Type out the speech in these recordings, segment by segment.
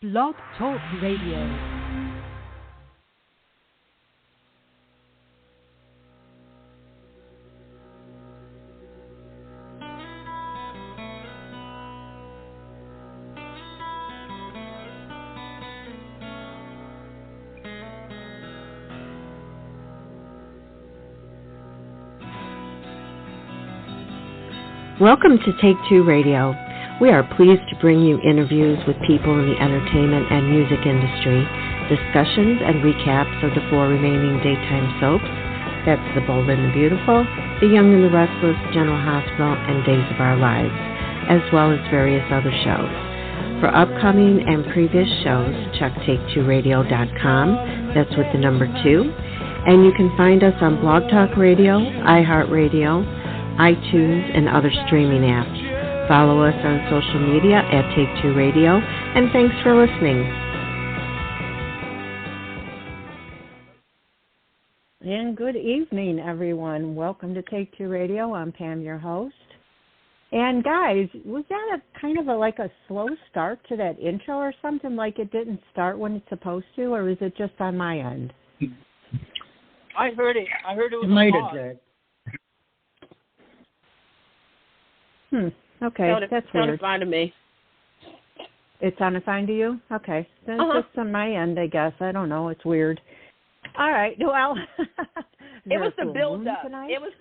Blog Talk Radio. Welcome to Take Two Radio. We are pleased to bring you interviews with people in the entertainment and music industry, discussions and recaps of the 4 remaining daytime soaps. That's The Bold and the Beautiful, The Young and the Restless, General Hospital, and Days of Our Lives, as well as various other shows. For upcoming and previous shows, check take2radio.com. That's with the number 2. And you can find us on Blog Talk Radio, iHeartRadio, iTunes, and other streaming apps. Follow us on social media at Take2 Radio, and thanks for listening. And good evening, everyone. Welcome to Take2 Radio. I'm Pam, your host. And guys, was that a kind of like a slow start to that intro or something, like it didn't start when it's supposed to, or is it just on my end? I heard it. I heard it was a Okay, that's weird. Sounded fine to me. It sounded fine to you? Okay. Then it's just on my end, I guess. I don't know. It's weird. All right. Well, it was the build-up. It was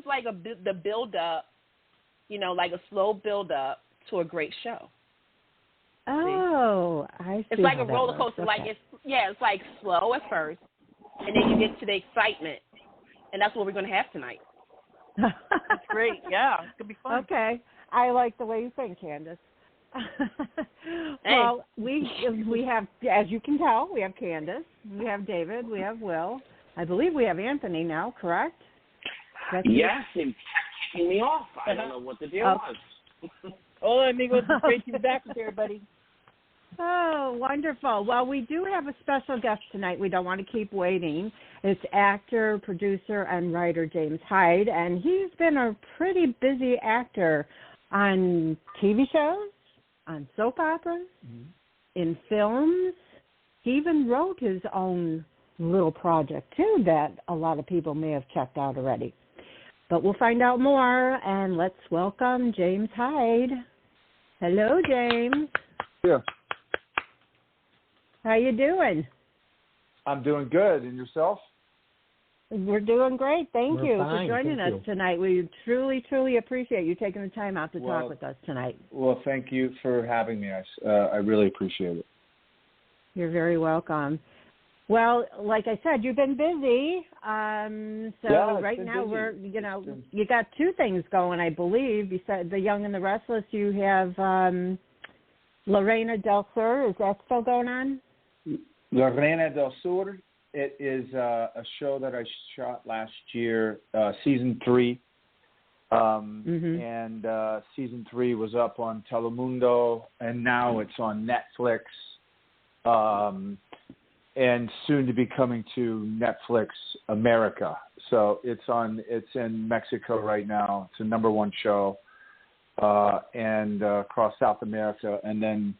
like the build-up, like a slow build-up to a great show. Oh, I see. It's like a roller coaster. Okay. It's like slow at first, and then you get to the excitement, and that's what we're going to have tonight. That's great. Yeah, it's going to be fun. Okay. I like the way you think, Candace. Well, we have, as you can tell, we have Candace, we have David, we have Will. I believe we have Anthony now, correct? Yes, and kicking me off. I don't know what the deal was. Hola, amigos. It's great to be back with everybody. Oh, wonderful. Well, we do have a special guest tonight. We don't want to keep waiting. It's actor, producer, and writer James Hyde, and he's been a pretty busy actor on TV shows, on soap operas, in films. He even wrote his own little project, too, that a lot of people may have checked out already. But we'll find out more, and let's welcome James Hyde. Hello, James. Yeah. How you doing? I'm doing good. And yourself? We're doing great. Thank you for joining us tonight. We truly, truly appreciate you taking the time out to talk with us tonight. Well, thank you for having me. I really appreciate it. You're very welcome. Well, like I said, you've been busy. Right now busy. You got 2 things going, I believe. Besides The Young and the Restless, you have Lorena del Sur. Is that still going on? Lorena del Sur. It is a show that I shot last year, season 3. And season 3 was up on Telemundo, and now it's on Netflix, and soon to be coming to Netflix America. So it's in Mexico right now. It's a #1 show, and across South America. And then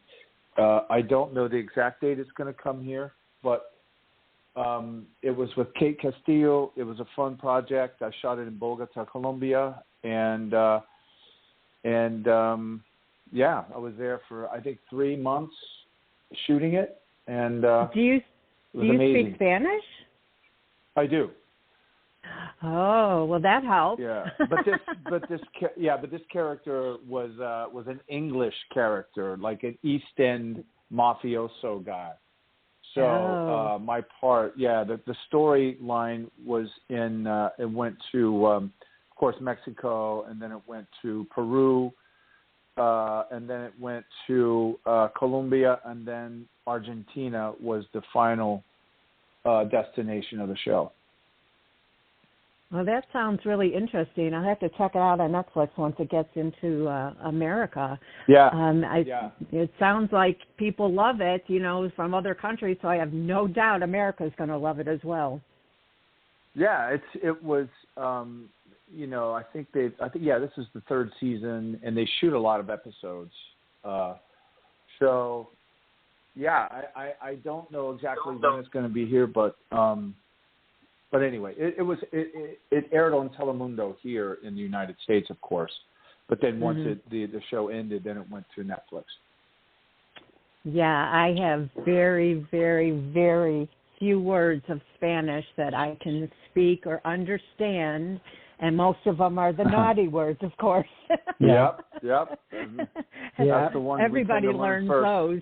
I don't know the exact date it's going to come here, but it was with Kate Castillo. It was a fun project. I shot it in Bogota, Colombia, and I was there for I think 3 months shooting it. And do you speak Spanish? I do. Oh, well, that helps. Yeah, but this character was an English character, like an East End mafioso guy. So my part, the storyline was it went to, of course, Mexico, and then it went to Peru, and then it went to Colombia, and then Argentina was the final destination of the show. Well, that sounds really interesting. I'll have to check it out on Netflix once it gets into America. Yeah. It sounds like people love it, from other countries, so I have no doubt America's going to love it as well. Yeah, it was, I think this is the 3rd season, and they shoot a lot of episodes. So yeah, I don't know exactly when it's going to be here, but anyway, it aired on Telemundo here in the United States, of course. But then once the show ended, then it went to Netflix. Yeah, I have very, very, very few words of Spanish that I can speak or understand, and most of them are the naughty words, of course. Yep. That's the one everybody learns those.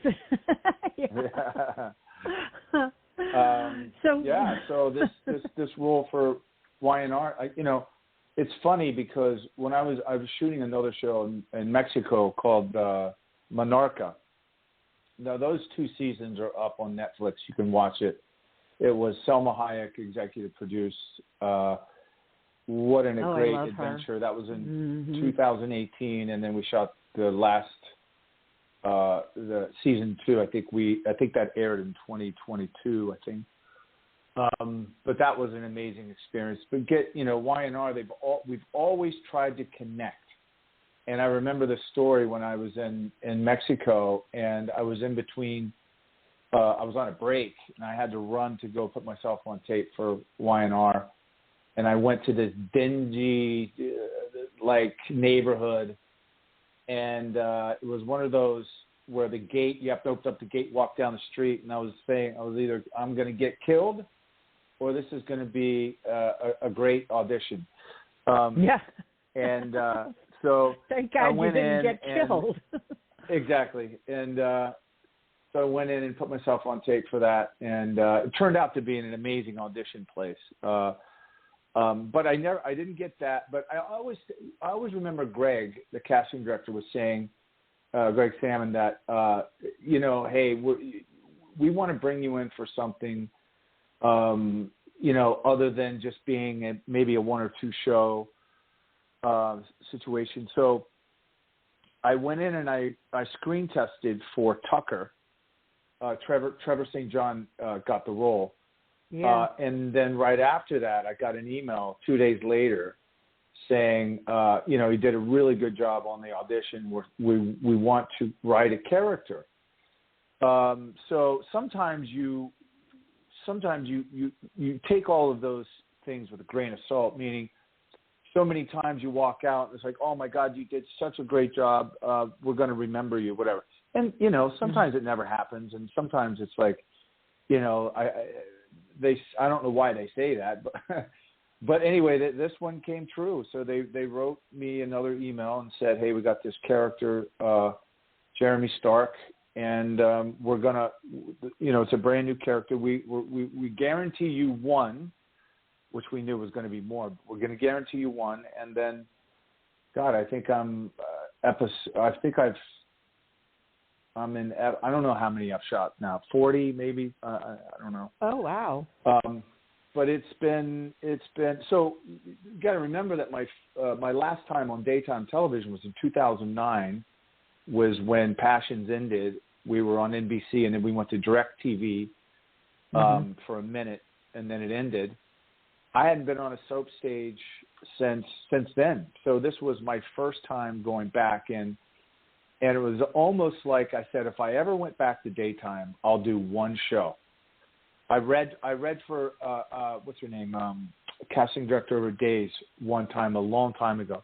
So this role for Y&R, it's funny because when I was shooting another show in Mexico called Monarca. Now those 2 seasons are up on Netflix. You can watch it. It was Selma Hayek executive produced. What a great adventure. That was in 2018, and then we shot the last the season 2. I think that aired in 2022. I think. But that was an amazing experience. But Y&R, we've always tried to connect. And I remember the story when I was in Mexico, and I was in between. I was on a break, and I had to run to go put myself on tape for Y&R. And I went to this dingy, neighborhood, and it was one of those where the gate, you have to open up the gate, walk down the street, and I was saying, either I'm going to get killed, or this is going to be a great audition. And so thank God I went you didn't in get killed. Exactly. And so I went in and put myself on tape for that, and it turned out to be an amazing audition place. But I didn't get that. But I always remember Greg, the casting director, was saying, Greg Salmon, that hey, we want to bring you in for something, other than just being maybe a 1 or 2 show situation. So I went in and I screen tested for Tucker. Trevor St. John got the role. Yeah. And then right after that, I got an email 2 days later saying, he did a really good job on the audition. We want to write a character. So sometimes you take all of those things with a grain of salt, meaning so many times you walk out and it's like, oh my God, you did such a great job. We're going to remember you, whatever. And, sometimes it never happens. And sometimes it's like, I don't know why they say that, but anyway, this one came true. So they wrote me another email and said, hey, we got this character, Jeremy Stark, and we're gonna, it's a brand new character. We guarantee you 1, which we knew was going to be more. We're going to guarantee you 1, and then, God, I think I'm in, I don't know how many I've shot now, 40 maybe, I don't know. Oh, wow. But it's been, so you got to remember that my last time on daytime television was in 2009, was when Passions ended. We were on NBC, and then we went to DirecTV for a minute, and then it ended. I hadn't been on a soap stage since then. So this was my first time going back in. And it was almost like I said, if I ever went back to daytime, I'll do 1 show. I read for what's her name, casting director of Days one time, a long time ago.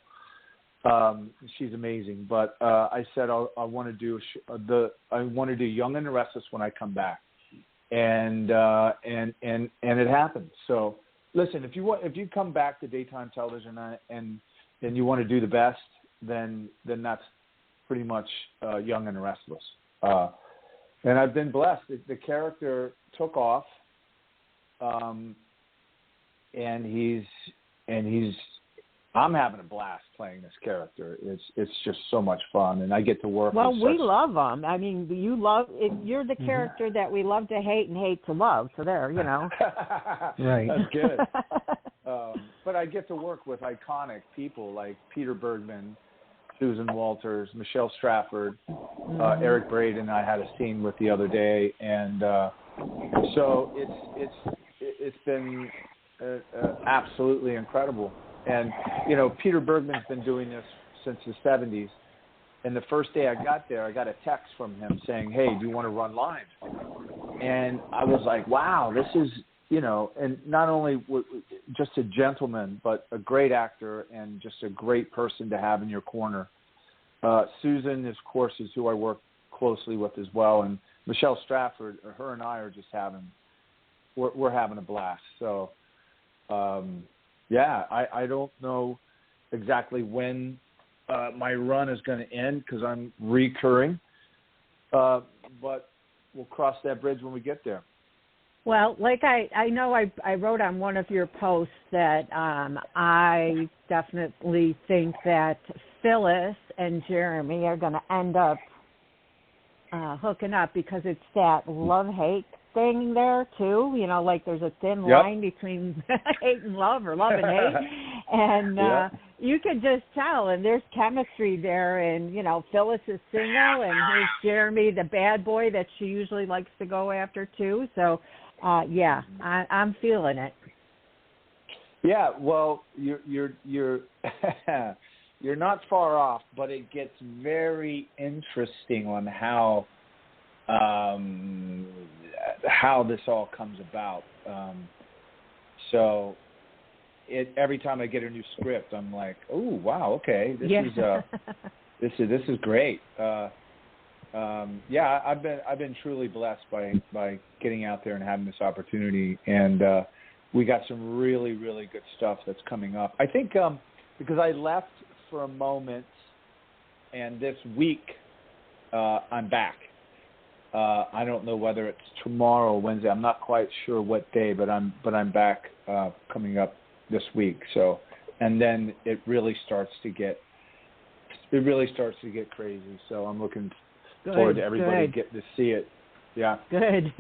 She's amazing, but I said I want to do Young and the Restless when I come back, and it happened. So listen, if you come back to daytime television and you want to do the best, then that's pretty much Young and the Restless. And I've been blessed. The character took off, and I'm having a blast playing this character. It's just so much fun, and I get to work. Well, we love him. I mean, you're the character that we love to hate and hate to love. So there, Right. That's good. But I get to work with iconic people like Peter Bergman, Susan Walters, Michelle Stratford, Eric Braeden. I had a scene with the other day, and so it's been absolutely incredible. And Peter Bergman's been doing this since the 70s, And the first day I got there, I got a text from him saying, "Hey, do you want to run live?" And I was like, "Wow, this is, and not only just a gentleman, but a great actor and just a great person to have in your corner." Susan, of course, is who I work closely with as well, and Michelle Stratford. Her and I are just we're having a blast. So, I don't know exactly when my run is going to end because I'm recurring, but we'll cross that bridge when we get there. Well, like I know I wrote on one of your posts that I definitely think that Phyllis and Jeremy are going to end up hooking up because it's that love-hate thing there too. Like there's a thin line between hate and love or love and hate. And you can just tell, and there's chemistry there. And, Phyllis is single, and here's Jeremy, the bad boy that she usually likes to go after too. So, I'm feeling it. Yeah, well, you're you're not far off, but it gets very interesting on how this all comes about. So every time I get a new script, I'm like, oh wow, okay, this is great. I've been truly blessed by getting out there and having this opportunity, and we got some really, really good stuff that's coming up. I think because I left for a moment, and this week I'm back. I don't know whether it's tomorrow or Wednesday. I'm not quite sure what day, but I'm back coming up this week. So, and then it really starts to get crazy. So I'm looking forward to everybody getting to see it. Yeah. Good.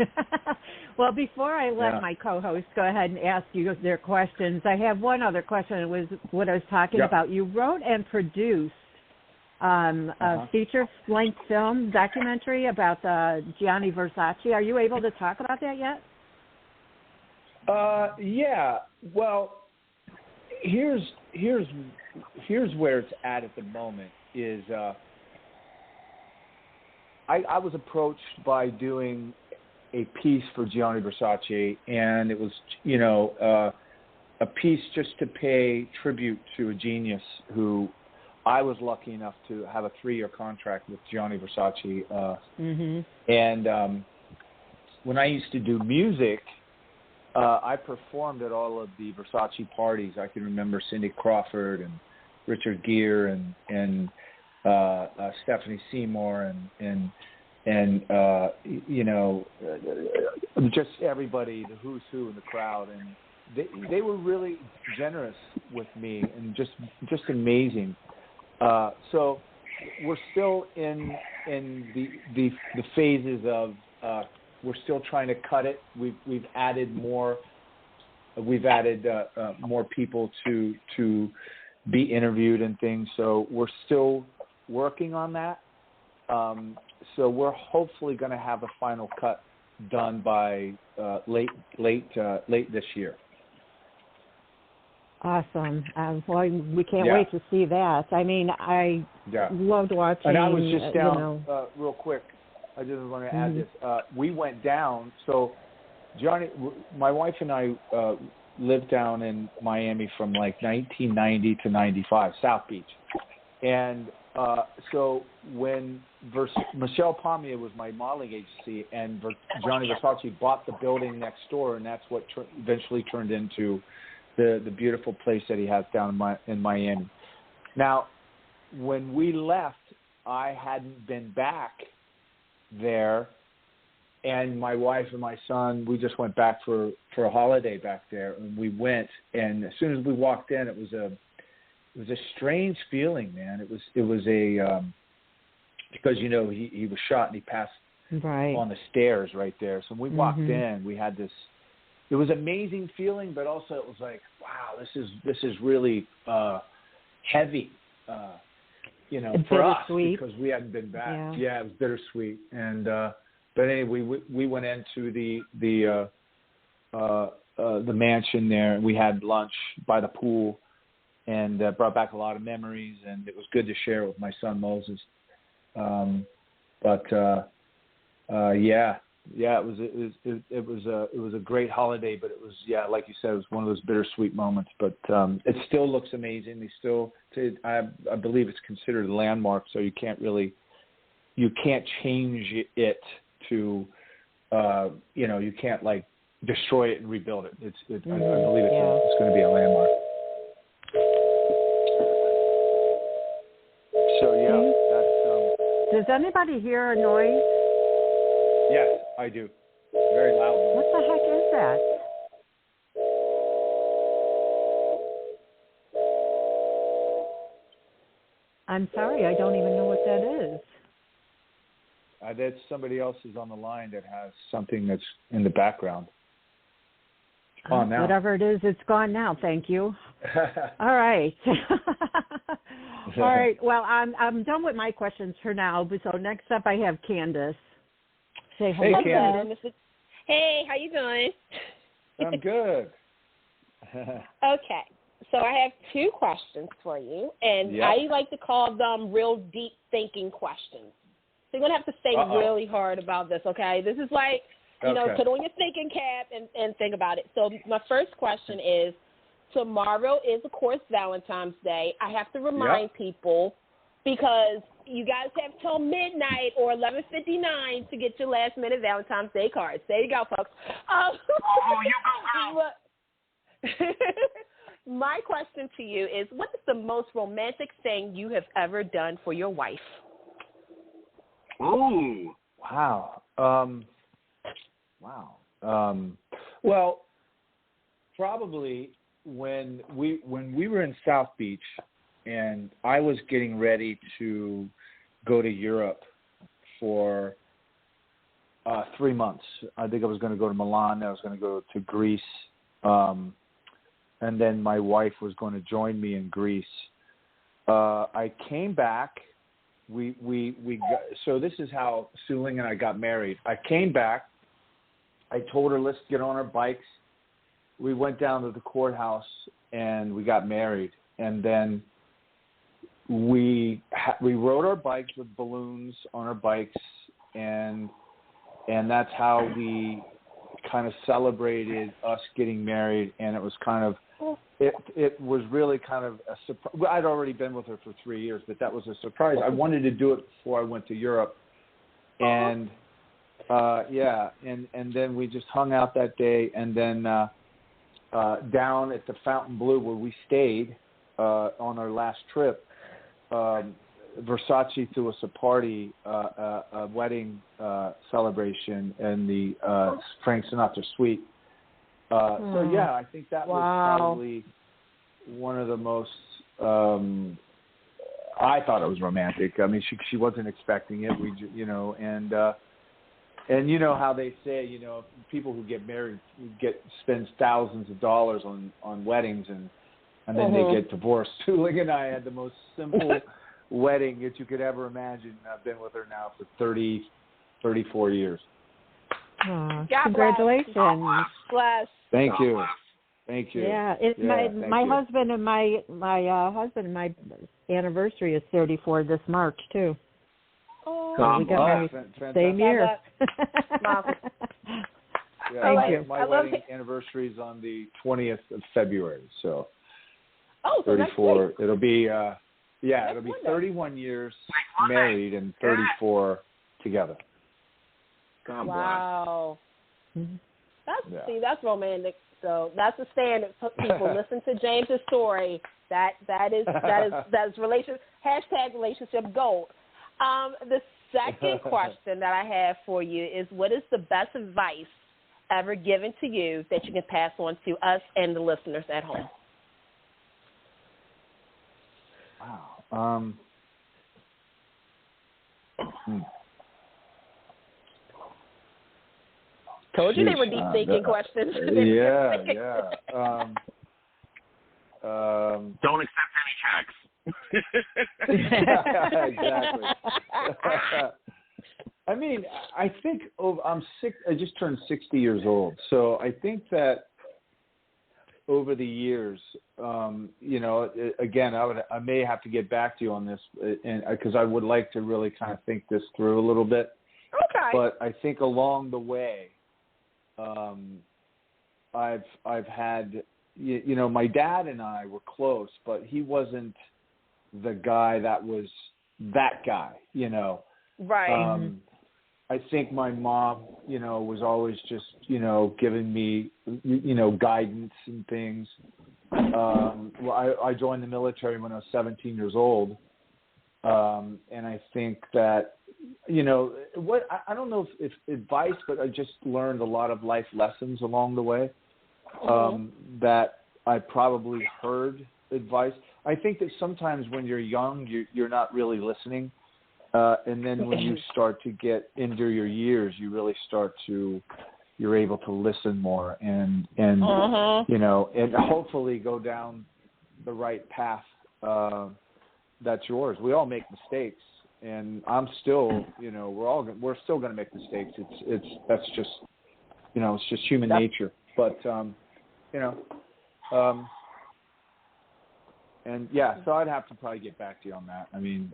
Well, before I let my co-host go ahead and ask you their questions, I have one other question. It was what I was talking about. You wrote and produced a feature-length film documentary about Gianni Versace. Are you able to talk about that yet? Yeah. Well, here's where it's at the moment is I was approached by doing a piece for Gianni Versace, and it was, a piece just to pay tribute to a genius who I was lucky enough to have a 3-year contract with Gianni Versace. And when I used to do music, I performed at all of the Versace parties. I can remember Cindy Crawford and Richard Gere and Stephanie Seymour and just everybody, the who's who in the crowd, and they were really generous with me and just amazing. So we're still in the phases of we're still trying to cut it. We've added more people to be interviewed and things. So we're still working on that. So we're hopefully going to have a final cut done by late this year. Awesome. Well, we can't wait to see that. I mean, I loved watching. And I was just down real quick. I just want to add this. We went down. So Johnny, my wife and I lived down in Miami from like 1990 to 95, South Beach. And so when Michelle Pommier was my modeling agency, and Gianni Versace bought the building next door, and that's what eventually turned into the beautiful place that he has down in Miami. Now, when we left, I hadn't been back there, and my wife and my son, we just went back for a holiday back there, and we went, and as soon as we walked in, it was a strange feeling, man. It was a because he was shot and he passed on the stairs right there. So when we walked in, we had this. It was an amazing feeling, but also it was like, wow, this is really heavy, for us because we hadn't been back. Yeah, it was bittersweet. And but anyway, we went into the mansion there, and we had lunch by the pool, and brought back a lot of memories, and it was good to share with my son Moses. It was a great holiday, but it was, like you said, it was one of those bittersweet moments. But it still looks amazing. I believe it's considered a landmark, so you can't change it to, you can't like destroy it and rebuild it. I believe it's going to be a landmark. So does anybody hear a noise? Yes, I do. Very loud noise. What the heck is that? I'm sorry, I don't even know what that is. That's somebody else is on the line that has something that's in the background. It's gone now. Whatever it is, it's gone now. Thank you. All right. All right. Well, I'm done with my questions for now. So next up, I have Candace. Say hello. Hey, Candace. Hey, how you doing? I'm good. Okay. So I have 2 questions for you, and I like to call them real deep thinking questions. So you're going to have to think really hard about this, okay? This is like, put on your thinking cap and think about it. So my first question is, tomorrow is, of course, Valentine's Day. I have to remind people, because you guys have till midnight or 11:59 to get your last-minute Valentine's Day cards. There you go, folks. You go, girl. My question to you is, what is the most romantic thing you have ever done for your wife? Ooh. Wow. Well, probably when we were in South Beach and I was getting ready to go to Europe for 3 months. I think I was going to go to Milan. I was going to go to Greece. And then my wife was going to join me in Greece. I came back. So this is how Sue Ling and I got married. I came back. I told her, let's get on our bikes. We went down to the courthouse and we got married. And then we rode our bikes with balloons on our bikes, and that's how we kind of celebrated us getting married. And it was kind of, it was really kind of a surprise. I'd already been with her for 3 years, but that was a surprise. I wanted to do it before I went to Europe. And, and then we just hung out that day. And then down at the Fontainebleau where we stayed on our last trip, Versace threw us a party, a wedding celebration in the Frank Sinatra suite. So I think that was probably one of the most. I thought it was romantic. I mean, she wasn't expecting it. And you know how they say, people who get married spend thousands of dollars on weddings and then they get divorced. Sue Ling and I had the most simple wedding that you could ever imagine. I've been with her now for 34 years. Congratulations. Bless. Thank you. Yeah, my husband and my anniversary is 34 this March too. Oh, so we got married same year. Thank you. My wedding anniversary is on the 20th of February, so 34. It'll be it'll be 31 years married and 34 together. God bless. Wow. That's romantic. So that's the standard. People listen to James's story. That is relationship gold. The second question that I have for you is, what is the best advice ever given to you that you can pass on to us and the listeners at home? Wow. Told you they were deep thinking questions. Don't accept any checks. Exactly. I mean, I think I'm sick. I just turned 60 years old, so I think that over the years, you know, again, I may have to get back to you on this, and because I would like to really kind of think this through a little bit. Okay. But I think along the way, I've had, you know, my dad and I were close, but he wasn't the guy that was that guy, you know. Right. I think my mom, you know, was always just, you know, giving me, you know, guidance and things. Well, I joined the military when I was 17 years old. And I think that, you know, I don't know if advice, but I just learned a lot of life lessons along the way, that I probably heard advice. I think that sometimes when you're young, you're not really listening. And then when you start to get into your years, you really you're able to listen more and you know, and hopefully go down the right path that's yours. We all make mistakes, and I'm still, you know, we're still going to make mistakes. That's just, you know, it's just human nature. But you know, and yeah, so I'd have to probably get back to you on that. I mean,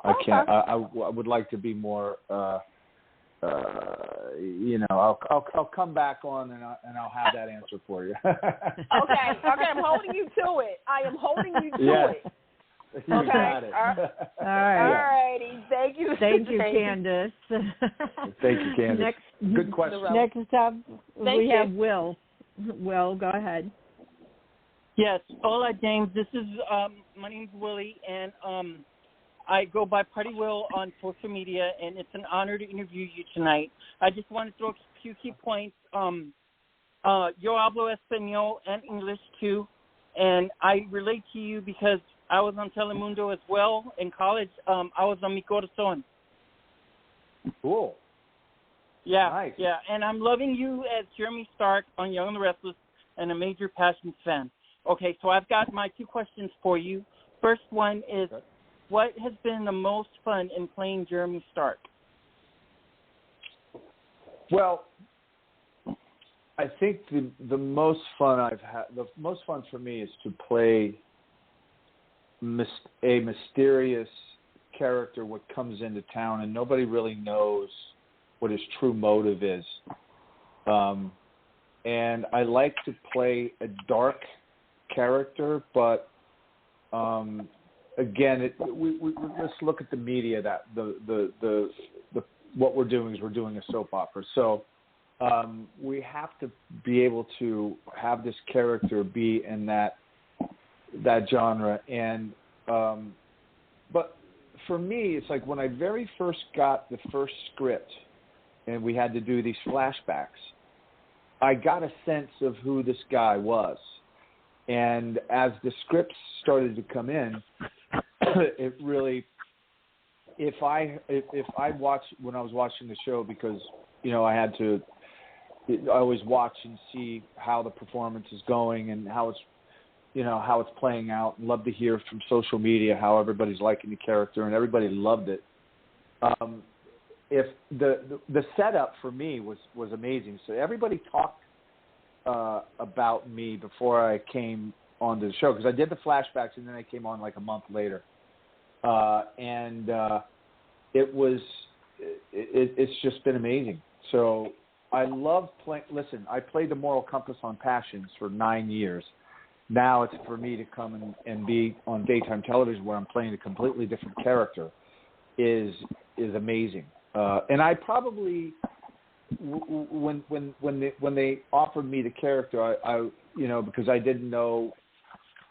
I can't. I would like to be more. You know, I'll come back on and I'll have that answer for you. Okay. I'm holding you to it. I am holding you to it. You got it. All right. Alrighty. Thank you. Thank you, Candace. Thank you, Candace. Good question. Next up, we have Will. Will, go ahead. Yes. Hola, James. This is my name's Willie, and I go by Party Will on social media, and it's an honor to interview you tonight. I just want to throw a few key points. Yo hablo español and English too, and I relate to you because I was on Telemundo as well in college. I was on Mi Corazón. Cool. Yeah, nice. Yeah, and I'm loving you as Jeremy Stark on Young and the Restless, and a major Passions fan. Okay, so I've got my two questions for you. First one is, what has been the most fun in playing Jeremy Stark? Well, I think the most fun I've had, the most fun for me is to play a mysterious character what comes into town and nobody really knows what his true motive is. And I like to play a dark character, but again, let's look at the media. That the what we're doing is we're doing a soap opera, so we have to be able to have this character be in that genre. And but for me, it's like when I very first got the first script, and we had to do these flashbacks, I got a sense of who this guy was. And as the scripts started to come in, it really, if I watched when I was watching the show, because you know I always watch and see how the performance is going and how it's playing out, and love to hear from social media how everybody's liking the character, and everybody loved it. If the setup for me was amazing, so everybody talked about me before I came onto the show, because I did the flashbacks and then I came on like a month later, and it's just been amazing. So I love playing. Listen, I played the moral compass on Passions for 9 years. Now it's for me to come and be on daytime television where I'm playing a completely different character is amazing. And I probably, when they offered me the character, I because I didn't know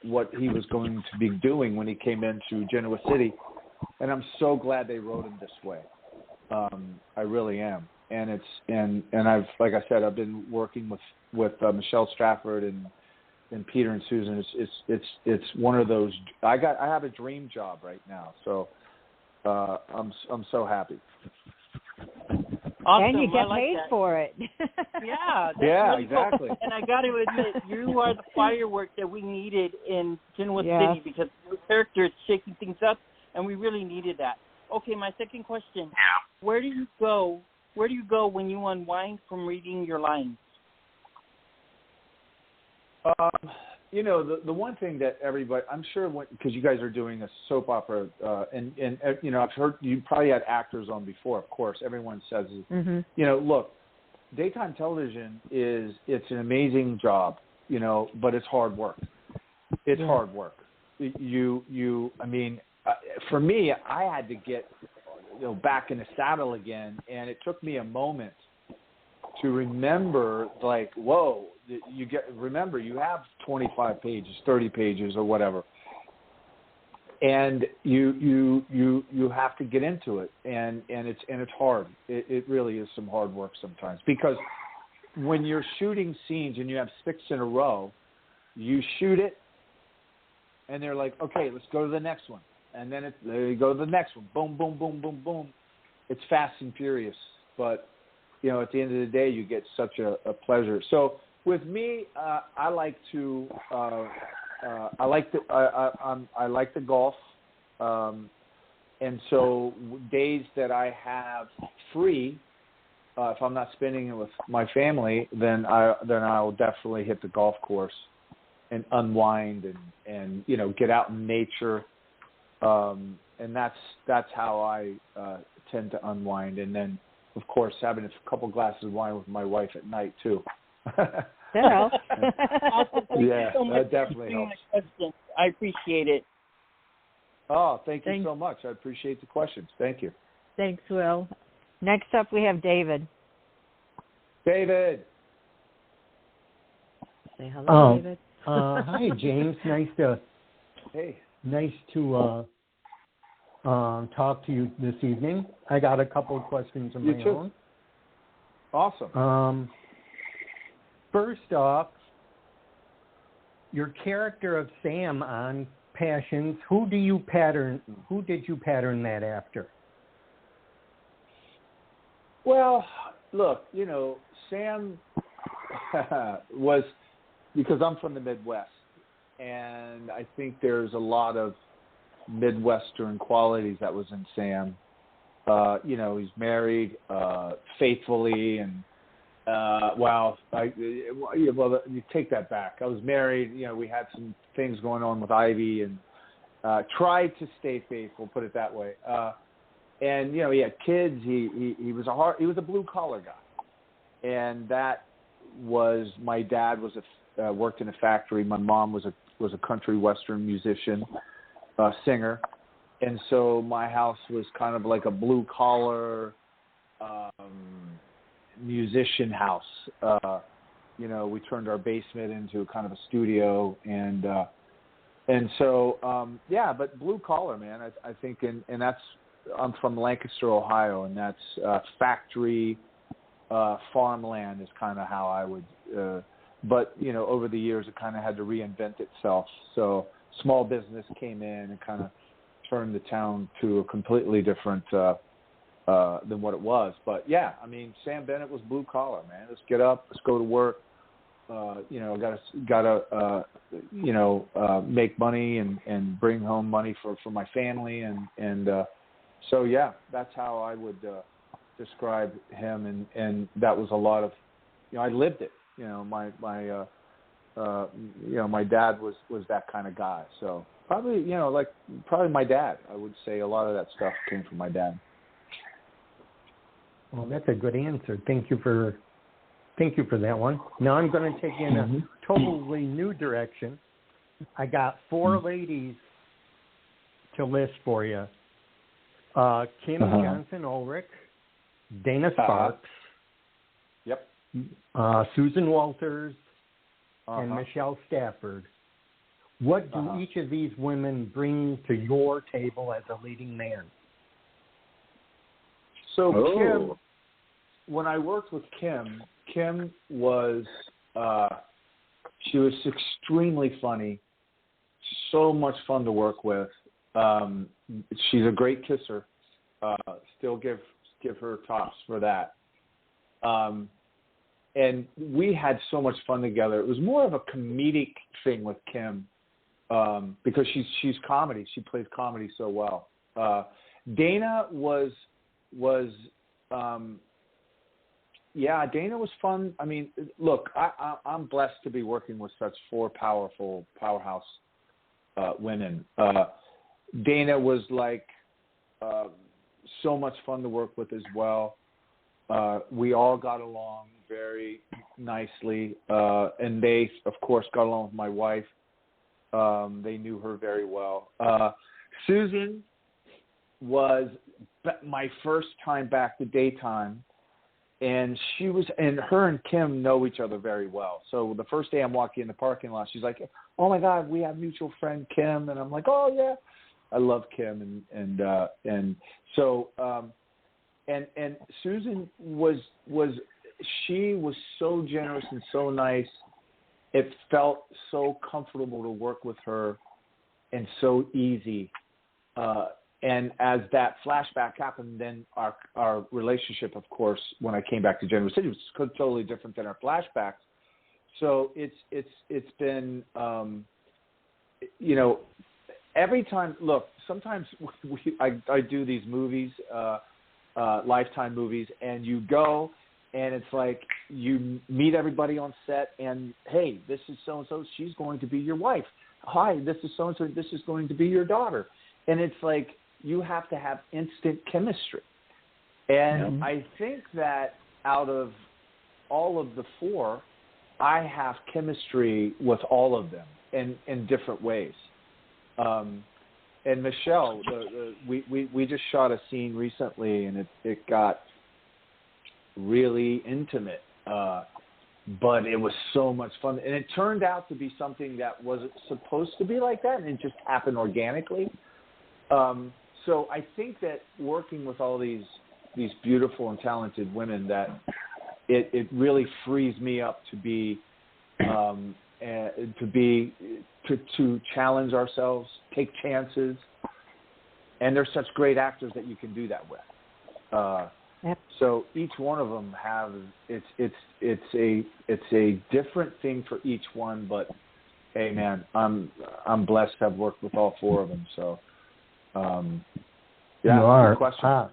what he was going to be doing when he came into Genoa City, and I'm so glad they wrote him this way. I really am. And I've, like I said, I've been working with Michelle Stratford and Peter and Susan. It's one of those. I have a dream job right now, so I'm so happy. Awesome. And you get paid that. for it. Yeah. Yeah, really exactly. Cool. And I got to admit, you are the firework that we needed in Genoa City, because your character is shaking things up, and we really needed that. Okay, my second question. Where do you go when you unwind from reading your lines? You know, the one thing that everybody, I'm sure, because you guys are doing a soap opera, and you know, I've heard you probably had actors on before. Of course, everyone says, you know, look, daytime television it's an amazing job, you know, but it's hard work. It's hard work. I mean, for me, I had to get, you know, back in the saddle again, and it took me a moment to remember, like, whoa, remember you have 25 pages, 30 pages, or whatever, and you have to get into it, and it's hard. It really is some hard work sometimes, because when you're shooting scenes and you have 6 in a row, you shoot it, and they're like, okay, let's go to the next one, and then they go to the next one, boom, boom, boom, boom, boom. It's fast and furious, but you know, at the end of the day, you get such a pleasure. So with me, I like the golf, and so days that I have free, if I'm not spending it with my family, then I'll definitely hit the golf course and unwind and you know, get out in nature, and that's how I tend to unwind, and then, of course, having a couple glasses of wine with my wife at night, too. That helps. Yeah, so that definitely helps. I appreciate it. Oh, thank you so much. I appreciate the questions. Thank you. Thanks, Will. Next up, we have David. David. Say hello, David. Hi, James. Nice to talk to you this evening. I got a couple of questions of my own. Awesome. First off, your character of Sam on Passions, who did you pattern that after? Well, look, you know, Sam was, because I'm from the Midwest, and I think there's a lot of Midwestern qualities that was in Sam. You know, he's married faithfully, and you take that back. I was married. You know, we had some things going on with Ivy, and tried to stay faithful. Put it that way. And you know, he had kids. He was a blue collar guy, and that was, my dad was worked in a factory. My mom was a country western musician. Singer, and so my house was kind of like a blue collar musician house. You know, we turned our basement into kind of a studio, and so but blue collar, man. I think, and that's, I'm from Lancaster, Ohio, and that's factory farmland is kind of how I would. But you know, over the years, it kind of had to reinvent itself. So small business came in and kind of turned the town to a completely different than what it was. But yeah, I mean, Sam Bennett was blue collar, man. Let's get up, let's go to work. You know, gotta make money and bring home money for my family, and so yeah, that's how I would describe him, and that was a lot of, you know, I lived it. You know, my dad was that kind of guy. So probably my dad. I would say a lot of that stuff came from my dad. Well, that's a good answer. Thank you for that one. Now I'm going to take you in a totally new direction. I got 4 ladies to list for you. Kim Johnson Ulrich, Dana Sparks, Susan Walters, and Michelle Stafford. What do each of these women bring to your table as a leading man? So Kim, when I worked with Kim was she was extremely funny, so much fun to work with. She's a great kisser. Still give her tops for that. And we had so much fun together. It was more of a comedic thing with Kim, because she's comedy. She plays comedy so well. Dana was Dana was fun. I mean, look, I'm blessed to be working with such four powerhouse women. Dana was like so much fun to work with as well. We all got along very nicely, and they, of course, got along with my wife. They knew her very well. Susan was my first time back to daytime, and her and Kim know each other very well. So the first day I'm walking in the parking lot, she's like, "Oh my God, we have mutual friend Kim," and I'm like, "Oh yeah, I love Kim," and so and Susan was so generous and so nice. It felt so comfortable to work with her and so easy. And as that flashback happened, then our relationship, of course, when I came back to General City, was totally different than our flashbacks. So it's been, every time. Look, sometimes I do these movies, Lifetime movies, and you go, and it's like you meet everybody on set, and hey, this is so and so. She's going to be your wife. Hi, this is so and so. This is going to be your daughter. And it's like you have to have instant chemistry. And I think that out of all of the four, I have chemistry with all of them in different ways. And Michelle, we just shot a scene recently, and it got really intimate, but it was so much fun. And it turned out to be something that wasn't supposed to be like that, and it just happened organically. So I think that working with all these beautiful and talented women, that it really frees me up to challenge ourselves, take chances, and they're such great actors that you can do that with. Yep. So each one of them it's a different thing for each one, but hey man, I'm blessed to have worked with all four of them. So you are. Good question. I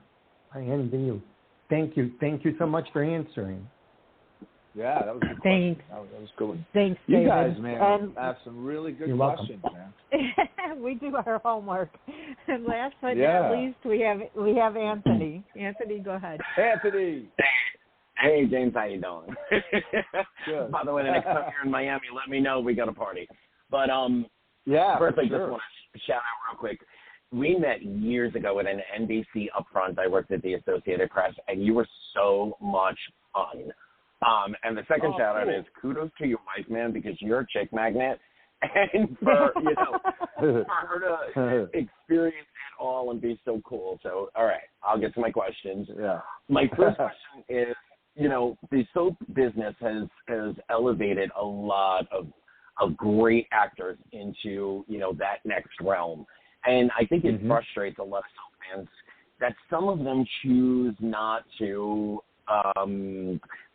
envy you. Thank you so much for answering. Yeah, that was a good Thanks. question. That was a good one. Thanks, you David. guys, man, have some really good questions, man. We do our homework. And last but not least, we have Anthony. Anthony, go ahead. Anthony. Hey, James, how you doing? Good. By the way, the next time you're in Miami, let me know. We got a party. But first, I just want to shout out real quick. We met years ago at an NBC upfront. I worked at the Associated Press, and you were so much fun. And the second shout out is kudos to your wife, man, because you're a chick magnet. And for her to experience it all and be so cool. So, all right, I'll get to my questions. Yeah. My first question is, the soap business has elevated a lot of great actors into, that next realm. And I think it frustrates a lot of soap fans that some of them choose not to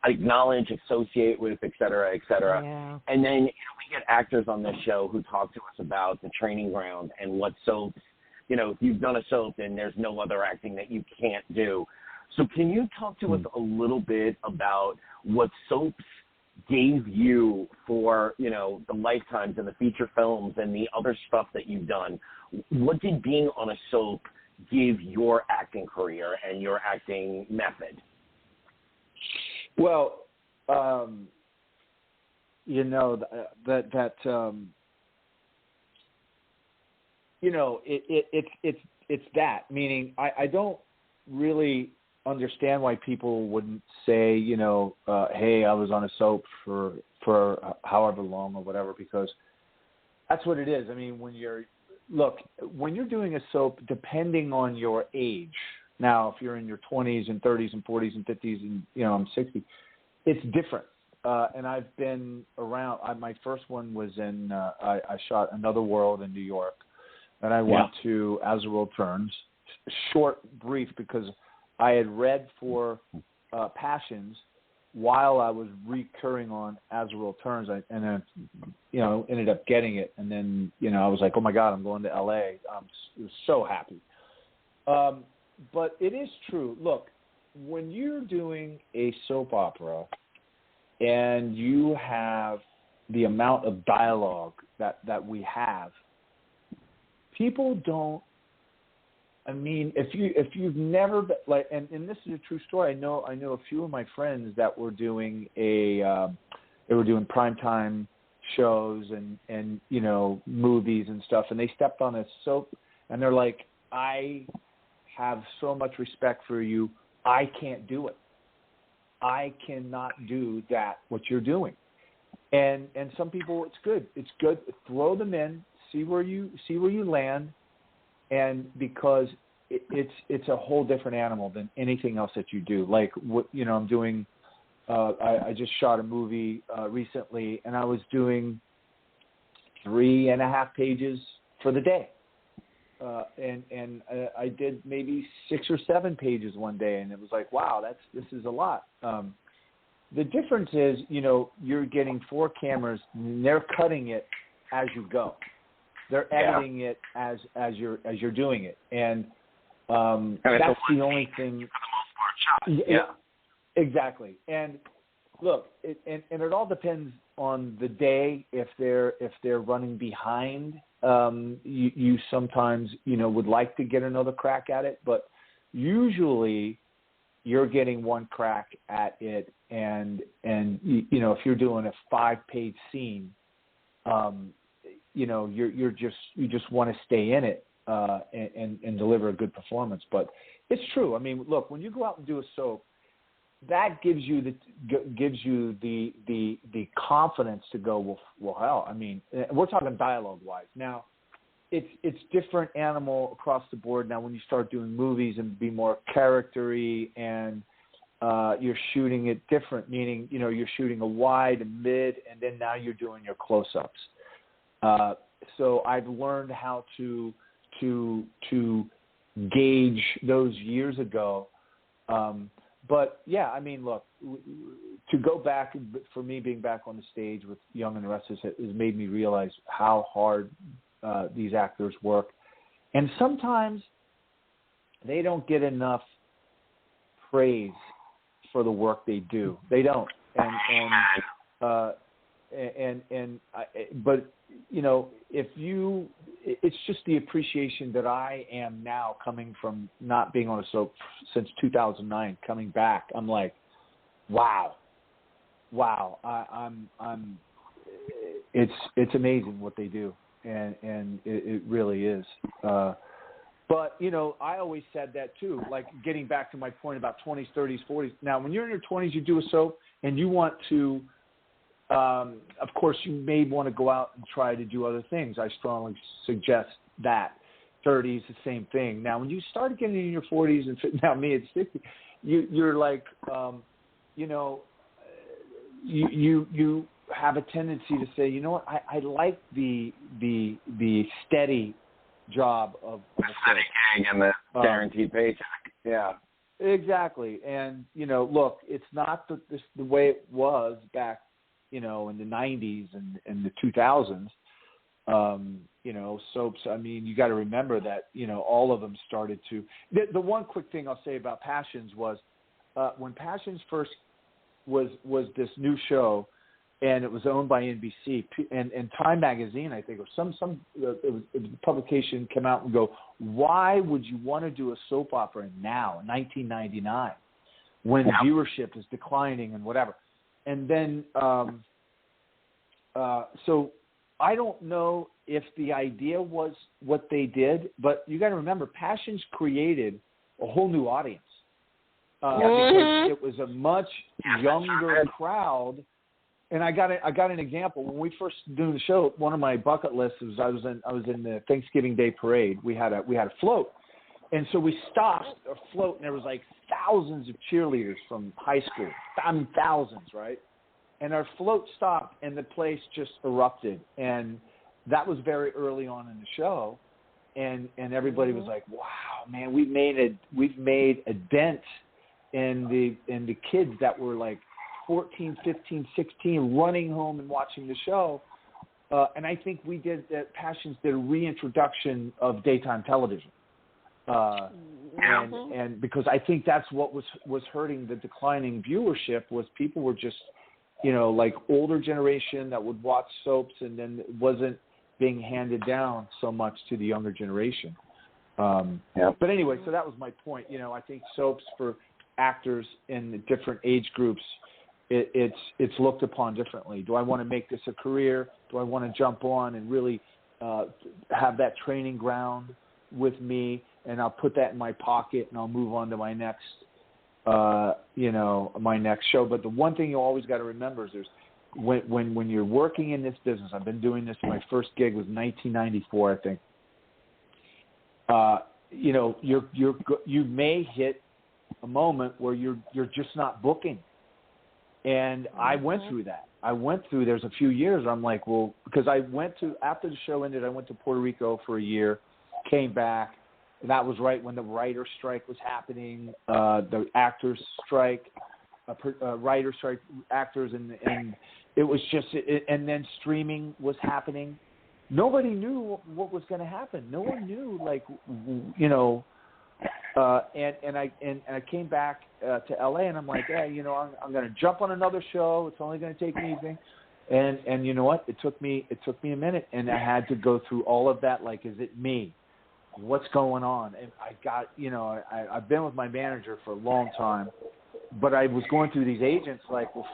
acknowledge, associate with, et cetera, et cetera. Yeah. And then we get actors on this show who talk to us about the training ground and what soaps, if you've done a soap, then there's no other acting that you can't do. So can you talk to us a little bit about what soaps gave you for, the Lifetimes and the feature films and the other stuff that you've done? What did being on a soap give your acting career and your acting method? Well, it's that, meaning I don't really understand why people wouldn't say, hey, I was on a soap for however long or whatever, because that's what it is. I mean, when you're doing a soap, depending on your age, now if you're in your 20s and 30s and 40s and 50s and, I'm 60, it's different. And I've been around. My first one was in, I shot Another World in New York. And I went to As the World Turns, short, brief, because I had read for Passions while I was recurring on As the World Turns, and then, ended up getting it. And then, I was like, oh, my God, I'm going to L.A. I was so happy. But it is true. Look, when you're doing a soap opera and you have the amount of dialogue that we have, people don't. I mean, if you've never been, like, and this is a true story. I know a few of my friends that were doing they were doing primetime shows and movies and stuff, and they stepped on a soap and they're like, I have so much respect for you. I can't do it. I cannot do that, what you're doing. And some people, it's good. It's good. Throw them in, see where you land, and because it's a whole different animal than anything else that you do. Like I'm doing. I just shot a movie recently, and I was doing 3.5 pages for the day. And I did maybe 6 or 7 pages one day, and it was like, wow, this is a lot. The difference is, you're getting 4 cameras, and they're cutting it as you go. They're editing it as you're doing it, and that's the only thing. Yeah, exactly. And look, it all depends on the day. If they're running behind. You sometimes, would like to get another crack at it, but usually you're getting one crack at it. And if you're doing a 5-page scene, you just want to stay in it, and deliver a good performance. But it's true. I mean, look, when you go out and do a soap, that gives you the confidence to go, well, hell, I mean, we're talking dialogue-wise. Now, it's different animal across the board. Now, when you start doing movies and be more character-y and you're shooting it different, meaning, you're shooting a wide, a mid, and then now you're doing your close-ups. So I've learned how to gauge those years ago. But, yeah, I mean, look, to go back, for me being back on the stage with Young and the Restless has made me realize how hard these actors work. And sometimes they don't get enough praise for the work they do. They don't. But, it's just the appreciation that I am now coming from not being on a soap since 2009, coming back. I'm like, wow. It's amazing what they do. And it really is. But, I always said that too, like getting back to my point about 20s, 30s, 40s. Now, when you're in your 20s, you do a soap and you want to, of course, you may want to go out and try to do other things. I strongly suggest that. 30s, the same thing. Now, when you start getting in your 40s, and now me at 60, you're like, you have a tendency to say, you know what, I like the steady job of the steady gig and the guaranteed paycheck. Yeah, exactly. And look, it's not the way it was back, in the 90s and the 2000s. Soaps. I mean, you got to remember that all of them started to. The one quick thing I'll say about Passions was when Passions first was this new show, and it was owned by NBC and Time Magazine, I think, or some publication came out and go, why would you want to do a soap opera now in 1999 when viewership is declining and whatever? And then, so I don't know if the idea was what they did, but you got to remember, Passions created a whole new audience because it was a much younger crowd. And I got an example. When we first doing the show, one of my bucket lists was I was in the Thanksgiving Day parade. We had a float, and so we stopped a float, and there was like thousands of cheerleaders from high school. I mean, thousands, right? And our float stopped, and the place just erupted. And that was very early on in the show, and everybody was like, "Wow, man, we've made a dent in the kids that were like 14, 15, 16, running home and watching the show." And I think we did that. Passions did a reintroduction of daytime television. and because I think that's what was hurting the declining viewership was people were just, like older generation that would watch soaps, and then it wasn't being handed down so much to the younger generation. But anyway, so that was my point. I think soaps for actors in the different age groups, it's looked upon differently. Do I want to make this a career? Do I want to jump on and really have that training ground with me, and I'll put that in my pocket and I'll move on to my next, my next show. But the one thing you always got to remember is when you're working in this business, I've been doing this. My first gig was 1994, I think. You may hit a moment where you're just not booking. And I went through that. There's a few years I'm like, well, because after the show ended, I went to Puerto Rico for a year, came back, and that was right when the writer's strike was happening, the actors strike, writer's strike, actors, and it was just, and then streaming was happening. Nobody knew what was going to happen. No one knew, and I came back to LA, and I'm like, hey, I'm going to jump on another show. It's only going to take me anything. And you know what? It took me a minute, and I had to go through all of that. Like, is it me? What's going on? And I got, I've been with my manager for a long time, but I was going through these agents like, well,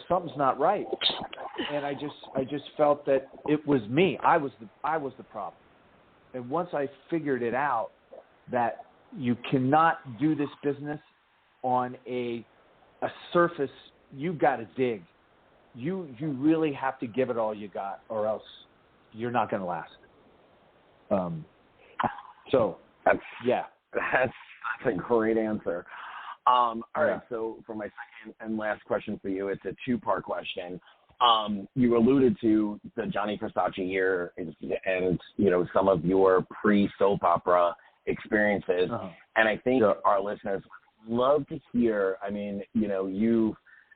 something's not right. And I just felt that it was me. I was the problem. And once I figured it out, that you cannot do this business on a surface. You've got to dig. You really have to give it all you got, or else you're not going to last. That's a great answer. All right. So for my second and last question for you, it's a two-part question. You alluded to the Johnny Versace year and some of your pre-soap opera experiences. And I think our listeners would love to hear,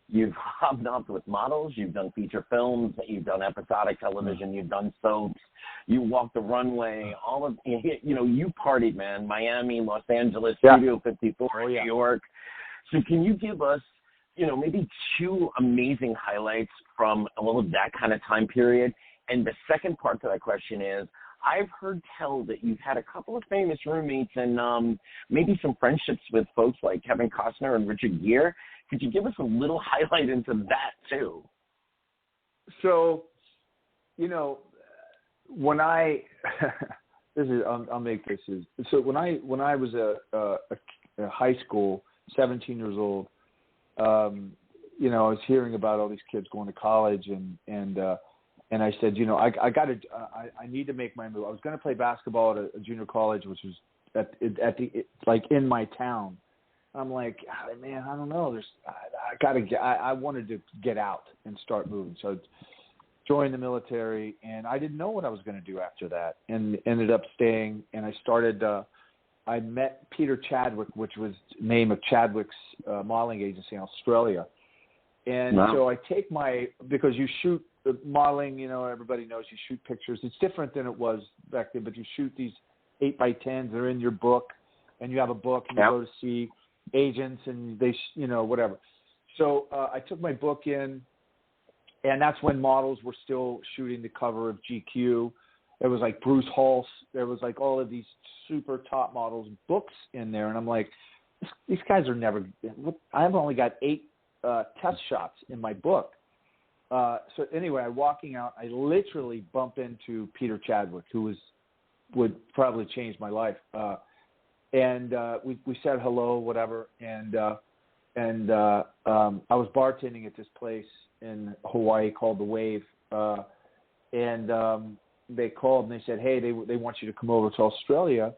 you've hobnobbed with models, you've done feature films, you've done episodic television, you've done soaps, you walked the runway, you partied, man. Miami, Los Angeles, Studio 54, New York. So can you give us, maybe two amazing highlights from a little of that kind of time period? And the second part to that question is, I've heard tell that you've had a couple of famous roommates and maybe some friendships with folks like Kevin Costner and Richard Gere. Could you give us a little highlight into that too? So, when I I'll make this is so when I was a high school, 17 years old, I was hearing about all these kids going to college and I said, I need to make my move. I was going to play basketball at a junior college, which was in my town. I'm like, man, I don't know. I wanted to get out and start moving. So I joined the military, and I didn't know what I was going to do after that, and ended up staying. And I started. I met Peter Chadwick, which was the name of Chadwick's modeling agency in Australia. And so I take because you shoot modeling, everybody knows you shoot pictures. It's different than it was back then, but you shoot these 8x10s. They're in your book, and you have a book, and you go to see agents, and they, whatever. So I took my book in, and that's when models were still shooting the cover of GQ. There was like Bruce Hulse. There was like all of these super top models' books in there, and I'm like, these guys are never. I've only got 8 test shots in my book. So anyway, I'm walking out. I literally bump into Peter Chadwick, who would probably change my life. And we said hello, whatever. And I was bartending at this place in Hawaii called The Wave. And they called and they said, hey, they want you to come over to Australia,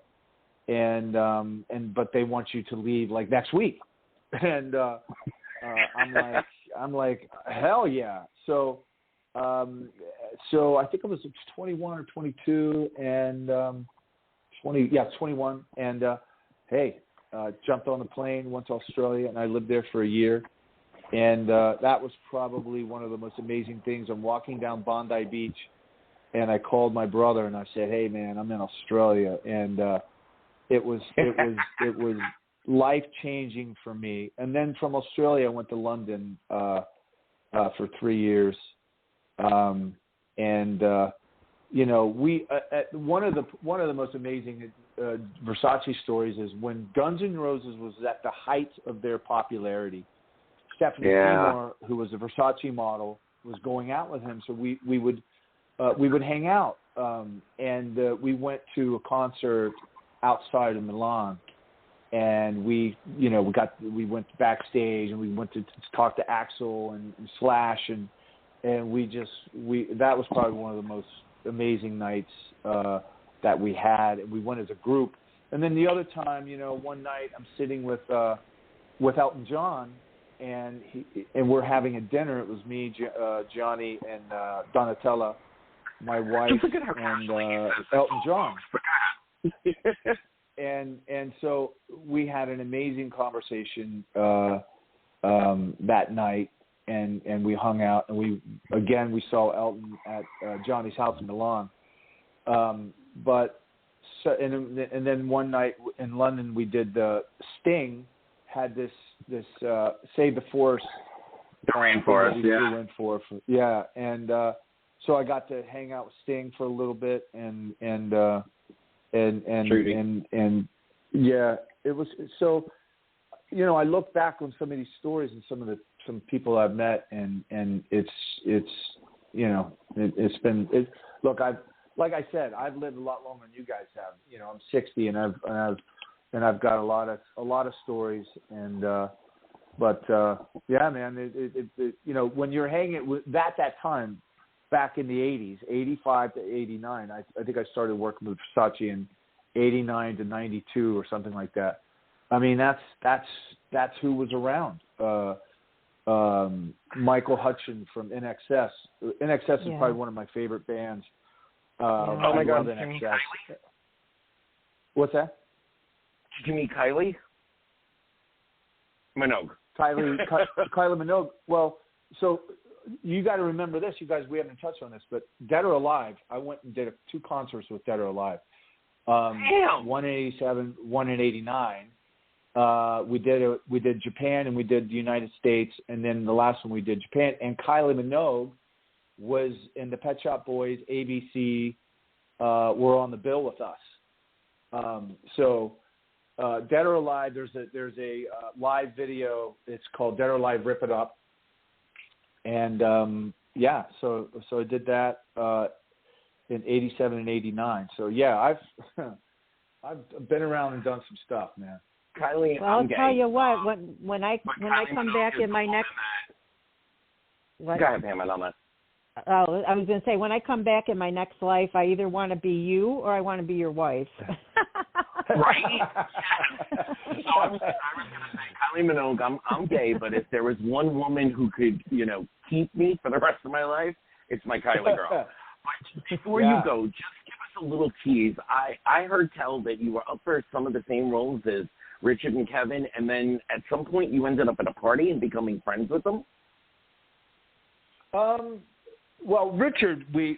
but they want you to leave like next week. And I'm like, hell yeah. So I think I was 21 or 22 and 21. And jumped on the plane, went to Australia, and I lived there for a year. And that was probably one of the most amazing things. I'm walking down Bondi Beach, and I called my brother and I said, hey man, I'm in Australia. And it was life changing for me. And then from Australia, I went to London for 3 years, you know, we one of the most amazing Versace stories is when Guns N' Roses was at the height of their popularity. Stephanie Seymour, who was a Versace model, was going out with him, so we would hang out, and we went to a concert outside of Milan, and we went backstage and we went to talk to Axl and Slash, and that was probably one of the most amazing nights that we had, and we went as a group. And then the other time, you know, one night I'm sitting with Elton John, and we're having a dinner. It was me, Johnny, and Donatella, my wife, and Elton John. and so we had an amazing conversation that night, and we hung out, and we saw Elton at Johnny's house in Milan. And then one night in London, we did Sting had this Save the Force. Rainforest, and so I got to hang out with Sting for a little bit, and it was so. You know, I look back on some of these stories and some people I've met, and it's you know, it's been. Look, like I said, I've lived a lot longer than you guys have. You know, I'm 60, and I've got a lot of stories, and yeah, man, it you know, when you're hanging with that time, back in the 80s, 85 to 89, I think I started working with Versace in 89 to 92 or something like that. I mean, that's who was around. Michael Hutchins from NXS. NXS is probably one of my favorite bands. Oh my God, NXS. What's that? Did you meet Kylie Minogue? Kylie Minogue. Well, so you got to remember this, you guys. We haven't touched on this, but Dead or Alive. I went and did 2 concerts with Dead or Alive. One in 87, one in 89. We did Japan, and we did the United States, and then the last one we did Japan. And Kylie Minogue was in the Pet Shop Boys, ABC, were on the bill with us. So Dead or Alive, there's a live video. It's called Dead or Alive Rip It Up, and so I did that in 87 and 89. So yeah, I've been around and done some stuff, man. Kylie, well, I'll tell you what. When I come back in my next. What? Go ahead, Pam. On that. Oh, I was going to say, when I come back in my next life, I either want to be you or I want to be your wife. Right. So I was going to say, Kylie Minogue, I'm gay, but if there was one woman who could, you know, keep me for the rest of my life, it's my Kylie girl. But before you go, just give us a little tease. I heard tell that you were up for some of the same roles as Richard and Kevin, and then at some point you ended up at a party and becoming friends with them. Well, Richard, it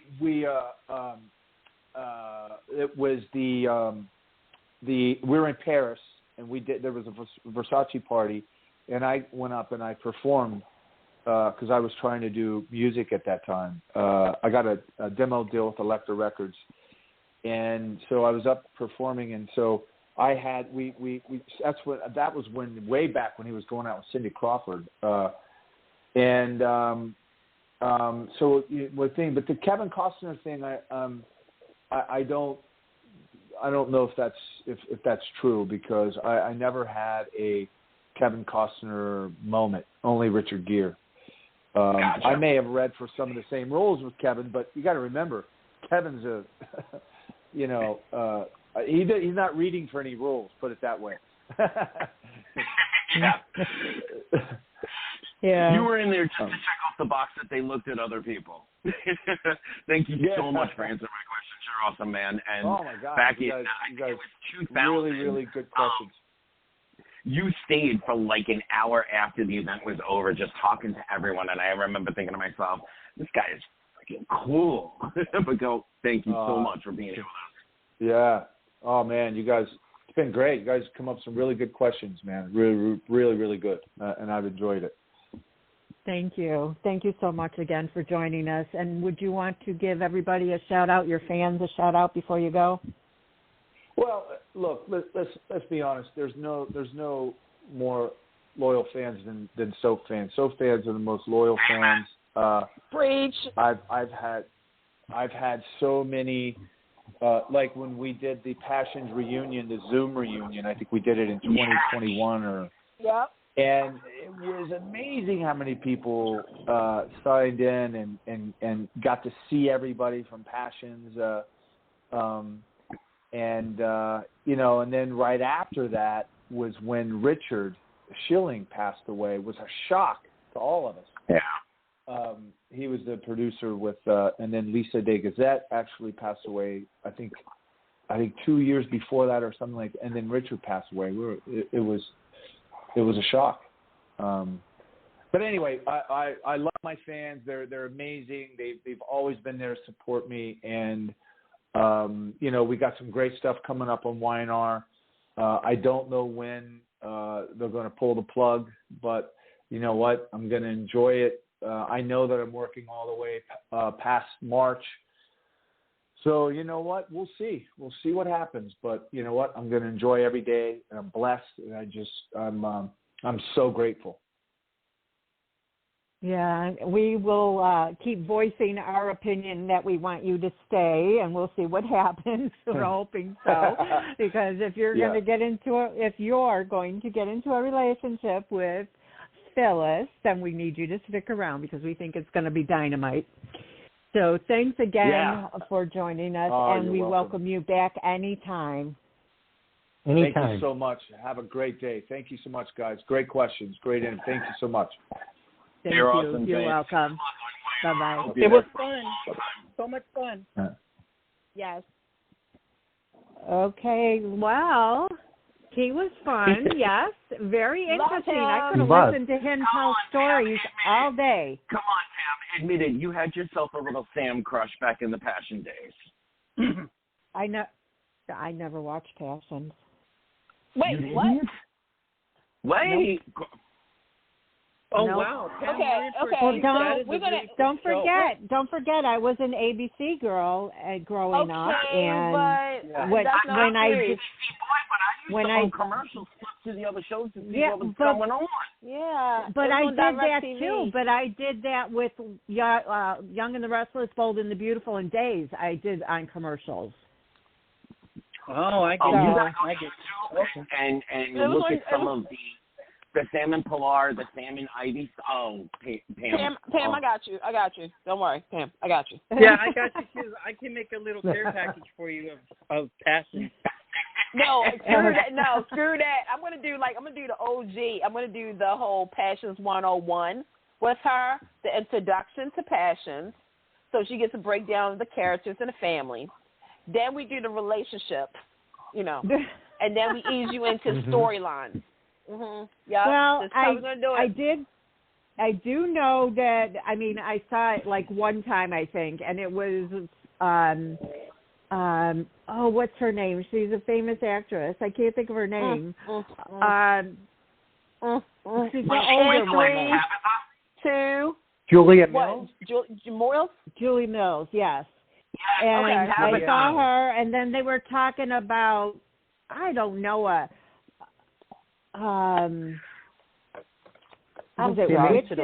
was we were in Paris, and there was a Versace party, and I went up and I performed because I was trying to do music at that time. I got a demo deal with Elektra Records, and so I was up performing, and so I had that was when way back when he was going out with Cindy Crawford, so the thing, but the Kevin Costner thing, I don't know if that's true, because I never had a Kevin Costner moment. Only Richard Gere. Gotcha. I may have read for some of the same roles with Kevin, but you got to remember, Kevin's he's not reading for any roles. Put it that way. Yeah. You were in there just to check off the box that they looked at other people. Thank you so much for answering my questions. You're awesome, man. And oh my God, back you guys, it was 2000. Really good questions. You stayed for like an hour after the event was over, just talking to everyone, and I remember thinking to myself, "This guy is freaking cool." But thank you so much for being here with us. Yeah. Oh man, you guys, It's been great. You guys come up with some really good questions, man. Really, really, really good, and I've enjoyed it. Thank you. Thank you so much again for joining us. And would you want to give everybody a shout-out, your fans a shout-out before you go? Well, look, let's be honest. There's no more loyal fans than Soap fans. Soap fans are the most loyal fans. Preach. I've had so many. Like when we did the Passions reunion, the Zoom reunion, I think we did it in 2021 or. Yep. And it was amazing how many people signed in and got to see everybody from Passions. And then right after that was when Richard Schilling passed away. It was a shock to all of us. Yeah. He was the producer with, and then Lisa De Gazette actually passed away. I think 2 years before that or something like. And then Richard passed away. It was a shock. But anyway, I love my fans. They're amazing. They've always been there to support me, and we got some great stuff coming up on Y&R. I don't know when they're going to pull the plug, but you know what? I'm going to enjoy it. I know that I'm working all the way past March. So you know what? We'll see. We'll see what happens. But you know what? I'm going to enjoy every day, and I'm blessed, and I'm so grateful. Yeah, we will keep voicing our opinion that we want you to stay, and we'll see what happens. We're hoping so, because if you're going to get into a relationship with Phyllis, then we need you to stick around because we think it's going to be dynamite. So thanks again for joining us, and we welcome you back anytime. Thank you so much. Have a great day. Thank you so much, guys. Great questions. Great. And thank you so much. Thank you. Awesome. You're welcome. Bye-bye. It was fun. So much fun. Yes. Okay. Well, he was fun. Yes. Very interesting. I could have listened to him tell stories all day. Come on, Pam. Admit it. You had yourself a little Sam crush back in the Passion days. I never watched Passions. Wait, what? Wait. Nope. Oh nope. Wow! Well, don't forget. I was an ABC girl growing up, and when I commercials to the other shows to see what was going on. Yeah, but I did that too. But I did that with Young and the Restless, Bold and the Beautiful, and Days. I did on commercials. Oh, I get. Okay. And look at some of the Salmon Pilar, the Salmon Ivy. Oh, Pam. Pam, I got you. Don't worry, Pam. I got you. Yeah, I got you too. I can make a little care package for you of Passion. No, screw that. I'm gonna do the OG. I'm gonna do the whole Passions 101 with her, the introduction to Passions, so she gets a breakdown of the characters and the family. Then we do the relationship, and then we ease you into the storylines. Mm-hmm. Yeah. Well, that's how we're gonna do it. I do know that. I mean, I saw it like one time, I think, and it was what's her name? She's a famous actress. I can't think of her name. She's an older woman. Julia Mills. Julie Mills, yes. And I saw her, and then they were talking about, I don't know, was it witches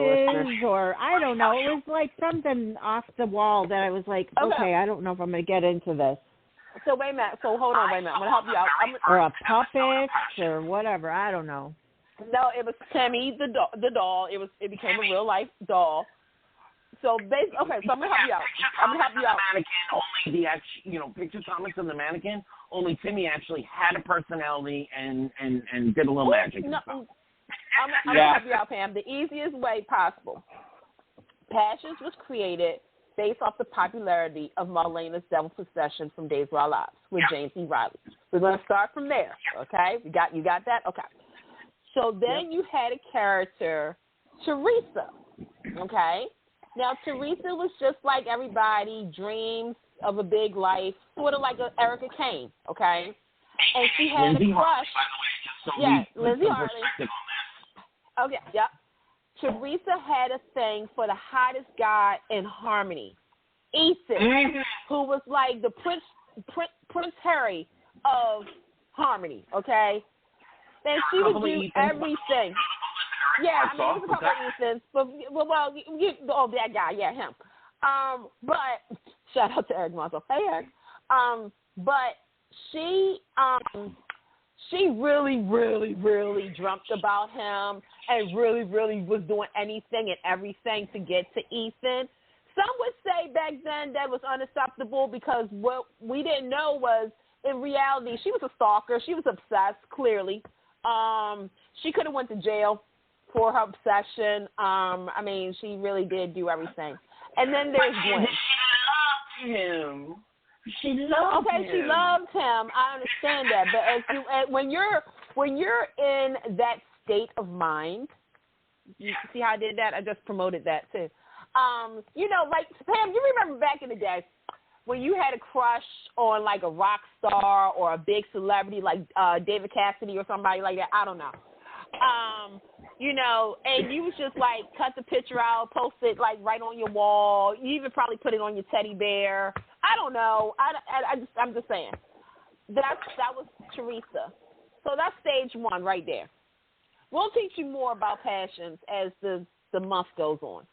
or I don't know. It was like something off the wall that I was like, okay, I don't know if I'm going to get into this. So wait a minute. So hold on, wait a minute. I'm going to help you out. Or a puppet or whatever. I don't know. No, it was Tammy the doll. It became a real life doll. So basically, okay. So I'm gonna help you out. Mannequin, only picture comics of the mannequin. Only Timmy actually had a personality and did a little magic. No, I'm gonna help you out, Pam. The easiest way possible. Passions was created based off the popularity of Marlena's Devil Possession from Days of Our Lives with James E. Riley. We're gonna start from there. Okay, you got that? Okay. So then you had a character, Teresa. Okay. Now, Teresa was just like everybody, dreams of a big life, sort of like Erica Kane, okay? and she had Lindsay a crush. Hartley, by the way, just so Lindsay we Hartley. perspective on this. Okay, yep. Teresa had a thing for the hottest guy in Harmony, Ethan, who was like the Prince Harry of Harmony. Okay, then she would do everything. Yeah, I mean, there's a couple of Ethans, but that guy, yeah, him. But shout out to Eric Monzo. Hey, Eric. But she really, really, really dreamt about him and really, really was doing anything and everything to get to Ethan. Some would say back then that was unacceptable because what we didn't know was, in reality, she was a stalker. She was obsessed, clearly. She could have went to jail for her obsession. I mean, she really did do everything. And then there's Gwen. She loved him. She loved him. I understand that, but when you're in that state of mind, you see how I did that? I just promoted that too. Like Pam, you remember back in the day when you had a crush on like a rock star or a big celebrity like David Cassidy or somebody like that? I don't know. And you was just like cut the picture out, post it like right on your wall. You even probably put it on your teddy bear. I don't know. I'm just saying. That was Teresa. So that's stage one right there. We'll teach you more about passions as the month goes on.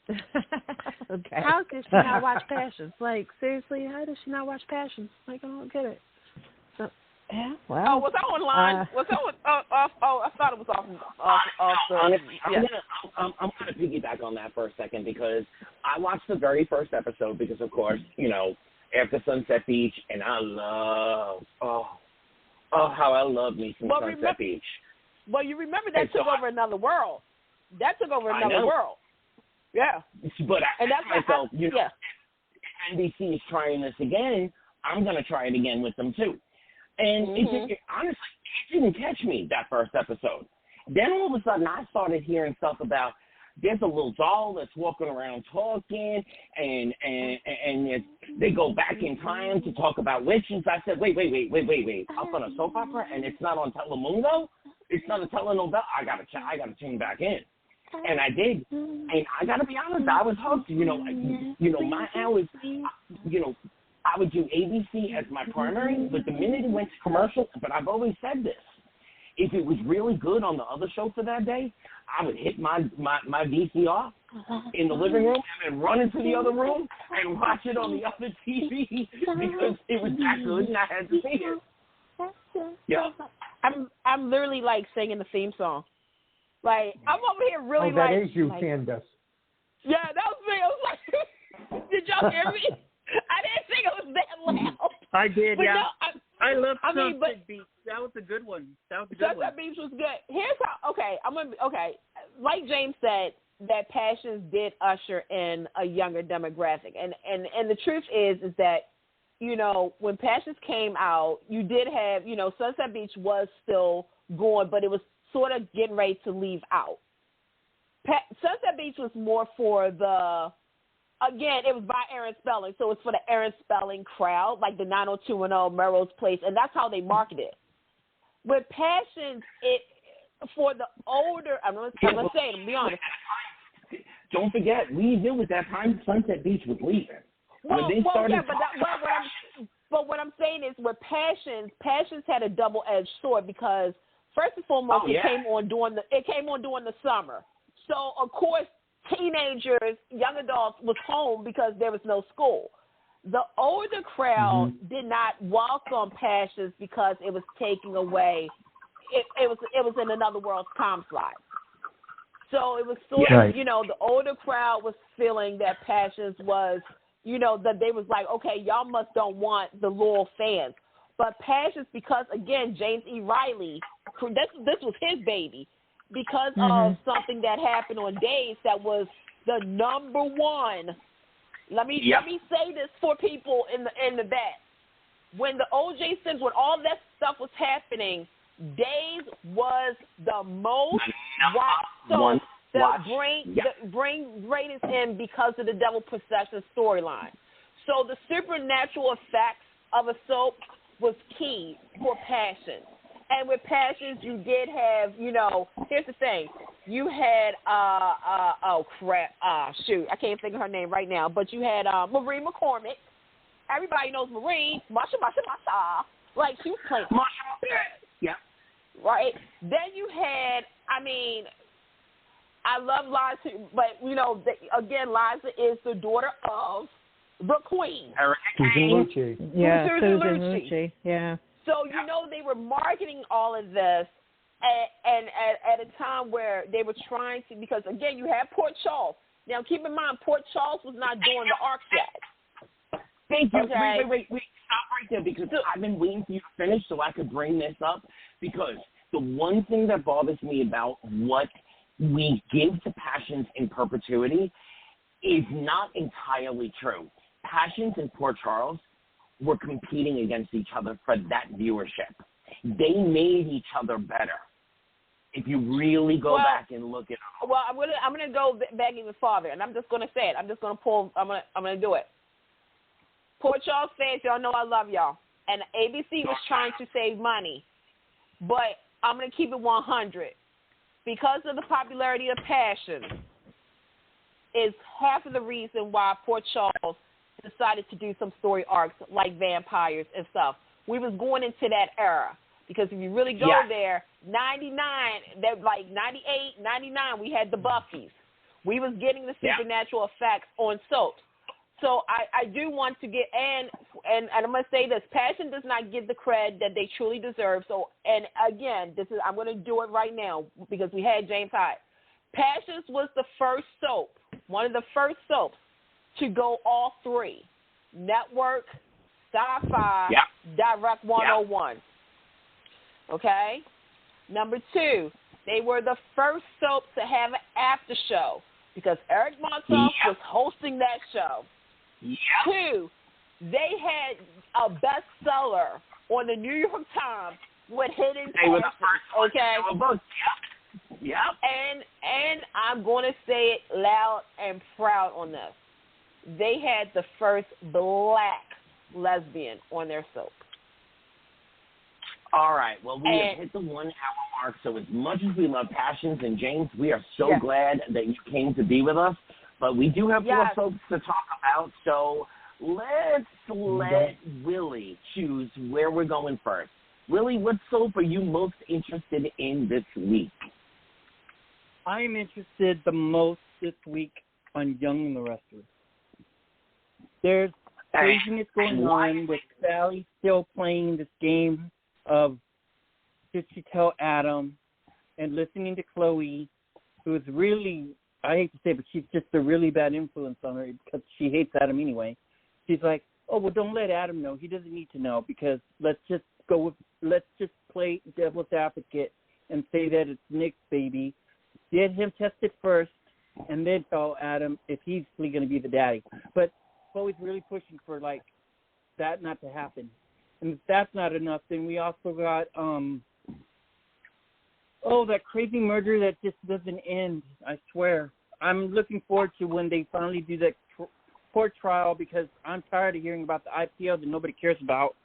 Okay. How did she not watch Passions? Like, seriously, how did she not watch Passions? Like, I don't get it. So, yeah, well. Oh, was that online? Was that off? Oh, I thought it was off the. I'm going to piggyback on that for a second because I watched the very first episode because, of course, After Sunset Beach, and I love, how I love me some Sunset Beach. Well, you remember that took over another world. That took over another world. Yeah. But I asked myself, if NBC is trying this again, I'm going to try it again with them too. And honestly, it didn't catch me that first episode. Then all of a sudden I started hearing stuff about there's a little doll that's walking around talking, and they go back in time to talk about witches. I said, wait. Up on a soap opera, and it's not on Telemundo? It's not a telenovela? I gotta tune back in. And I did. And I got to be honest, I was hooked. My hours, I would do ABC as my primary, but the minute it went to commercial, but I've always said this, if it was really good on the other show for that day, I would hit my VCR in the living room and then run into the other room and watch it on the other TV because it was that good and I had to see it. Yeah. I'm literally like singing the theme song. Like, I'm over here really that is you, Candace. Yeah, that was me. I was like, did y'all hear me? I didn't think it was that loud. I did, but yeah. No, I love Sunset Beach. That was a good one. Sunset Beach was good. Here's how, like James said, that Passions did usher in a younger demographic. And the truth is that, when Passions came out, you did have, Sunset Beach was still going, but it was sort of getting ready to leave out. Sunset Beach was more for it was by Aaron Spelling, so it's for the Aaron Spelling crowd, like the 90210 Melrose Place, and that's how they market it. With Passions, for the older, I'm going to say it, to be honest. Don't forget, we knew at that time Sunset Beach was leaving. But what I'm saying is with Passions had a double-edged sword because first and foremost, it came on during the summer. So of course, teenagers, young adults was home because there was no school. The older crowd did not welcome Passions because it was taking away. It was in another world's time slot. So it was sort of, the older crowd was feeling that Passions was, that they was like, okay, y'all don't want the loyal fans. But Passions, because, again, James E. Riley, this was his baby, because of something that happened on Days that was the number one. Let me say this for people in the back. When the O.J. Simpson, when all that stuff was happening, Days was the most watched. Bring ratings in because of the Devil Possession storyline. So the supernatural effects of a soap was key for Passions. And with Passions, you did have, here's the thing. You had, I can't think of her name right now, but you had Marie McCormick. Everybody knows Marie. Masha. Like, she was playing. Yeah. Right? Then you had, I love Liza, but, again, Liza is the daughter of the Queen. Susan Lucci. Yeah, Susan Lucci. Yeah. So, they were marketing all of this and at a time where they were trying to, because, again, you have Port Charles. Now, keep in mind, Port Charles was not doing the arc yet. Thank you. Okay. Wait. Stop right there, because I've been waiting for you to finish so I could bring this up, because the one thing that bothers me about what we give to Passions in perpetuity is not entirely true. Passions and Port Charles were competing against each other for that viewership. They made each other better. If you really go back and look at it. Well, I'm gonna go back even farther, and I'm just gonna say it. I'm gonna do it. Port Charles fans, y'all know I love y'all, and ABC was trying to save money, but I'm gonna keep it 100 because of the popularity of Passion. Is half of the reason why Port Charles decided to do some story arcs like vampires and stuff. We was going into that era. Because if you really go there, 99, like 98, 99, we had the Buffys. We was getting the supernatural effects on soaps. So I do want to get, and I'm going to say this, Passion does not get the cred that they truly deserve. So, and again, I'm going to do it right now because we had James Hyde. Passions was the first soap, one of the first soaps to go all three: network, sci-fi, direct 101. Okay? Number 2, they were the first soap to have an after show because Eric Montoff was hosting that show. 2, they had a bestseller on the New York Times with Hidden They were the first okay? Yep. And I'm going to say it loud and proud on this. They had the first black lesbian on their soap. All right. Well, we have hit the 1 hour mark. So as much as we love Passions and James, we are so glad that you came to be with us. But we do have more soaps to talk about. So let's let Willie choose where we're going first. Willie, what soap are you most interested in this week? I'm interested the most this week on Young and the Restless. There's craziness going on with Sally still playing this game of did she tell Adam, and listening to Chloe, who is really, I hate to say it, but she's just a really bad influence on her because she hates Adam anyway. She's like, oh, well, don't let Adam know. He doesn't need to know because let's just play devil's advocate and say that it's Nick's baby. Get him tested first, and then tell Adam if he's going to be the daddy. But Chloe's really pushing for, like, that not to happen. And if that's not enough, then we also got, that crazy murder that just doesn't end, I swear. I'm looking forward to when they finally do that court trial because I'm tired of hearing about the IPO that nobody cares about.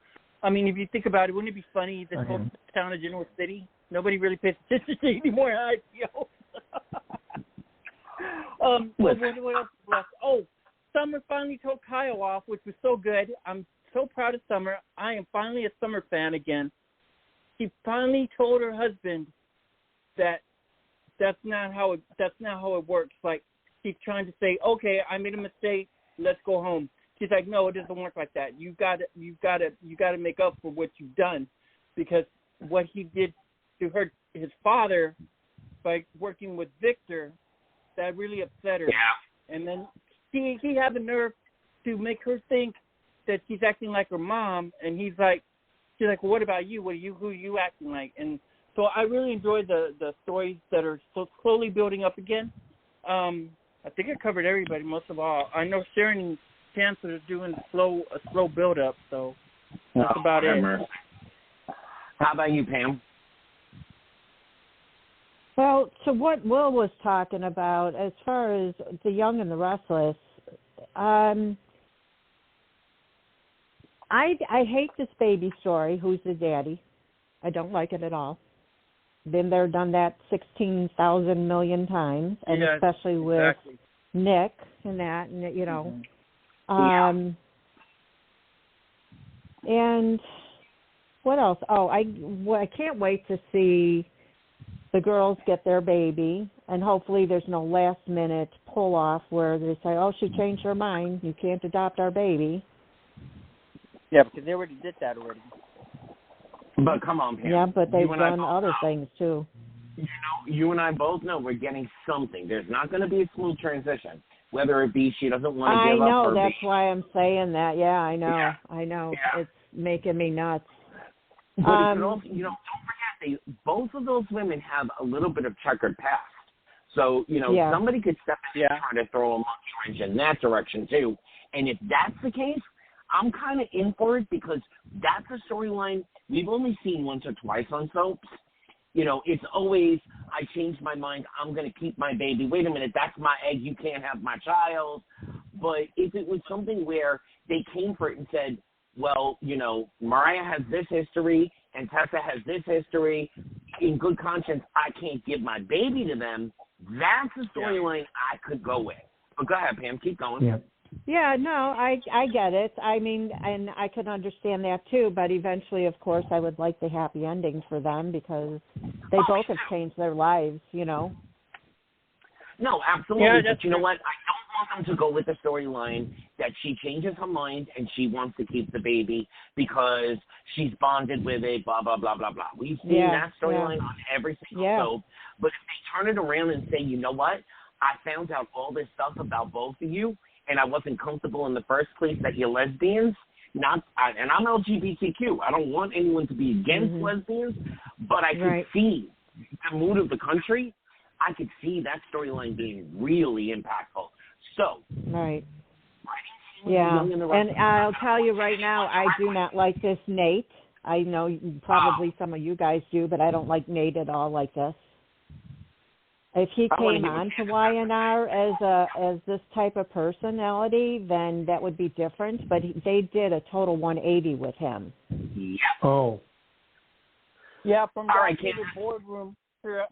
I mean, if you think about it, wouldn't it be funny this whole town of Genoa City? Nobody really pays attention to anymore IPO. What else is left? Oh, Summer finally told Kyle off, which was so good. I'm so proud of Summer. I am finally a Summer fan again. She finally told her husband that that's not how it works. Like, she's trying to say, okay, I made a mistake. Let's go home. She's like, no, it doesn't work like that. You got to make up for what you've done, because what he did to his father by working with Victor, that really upset her. Yeah. And then he had the nerve to make her think that she's acting like her mom, and she's like, well, what about you? Who are you acting like? And so I really enjoyed the stories that are so slowly building up again. I think I covered everybody most of all. I know Sharon and Chancellor are doing a slow build up, so that's about it. How about you, Pam? Well, to what Will was talking about, as far as The Young and the Restless, I hate this baby story. Who's the daddy? I don't like it at all. Been there, done that 16,000 million times, and especially with Nick and that, and you know. And what else? Oh, I can't wait to see the girls get their baby, and hopefully there's no last-minute pull-off where they say, oh, she changed her mind, you can't adopt our baby. Yeah, because they already did that already. But come on, Pam. Yeah, but they've done other things, too. You know, you and I both know we're getting something. There's not going to be a smooth transition, whether it be she doesn't want to give up her I know, that's why I'm saying that. Yeah, I know. Yeah. I know. Yeah. It's making me nuts. But also, you know, don't forget, both of those women have a little bit of checkered past. So, you know, somebody could step in and try to throw a monkey wrench in that direction, too. And if that's the case, I'm kind of in for it because that's a storyline we've only seen once or twice on soaps. You know, it's always, I changed my mind, I'm going to keep my baby. Wait a minute, that's my egg, you can't have my child. But if it was something where they came for it and said, well, you know, Mariah has this history and Tessa has this history, in good conscience, I can't give my baby to them, that's a storyline I could go with. But go ahead, Pam, keep going. Yeah. Yeah, no, I get it. I mean, and I can understand that too, but eventually, of course, I would like the happy ending for them because they both have changed their lives, you know. No, absolutely. Yeah, but you know what? I don't want them to go with the storyline that she changes her mind and she wants to keep the baby because she's bonded with it, blah, blah, blah, blah, blah. We've seen that storyline on every single soap. But if they turn it around and say, you know what? I found out all this stuff about both of you, and I wasn't comfortable in the first place that you're lesbians, and I'm LGBTQ. I don't want anyone to be against lesbians, but I could see the mood of the country. I could see that storyline being really impactful. So, and I'll tell you right now, I do not like this Nate. I know probably some of you guys do, but I don't like Nate at all like this. If he came on to YNR as this type of personality, then that would be different. But they did a total 180 with him. Oh. Yeah, from the boardroom.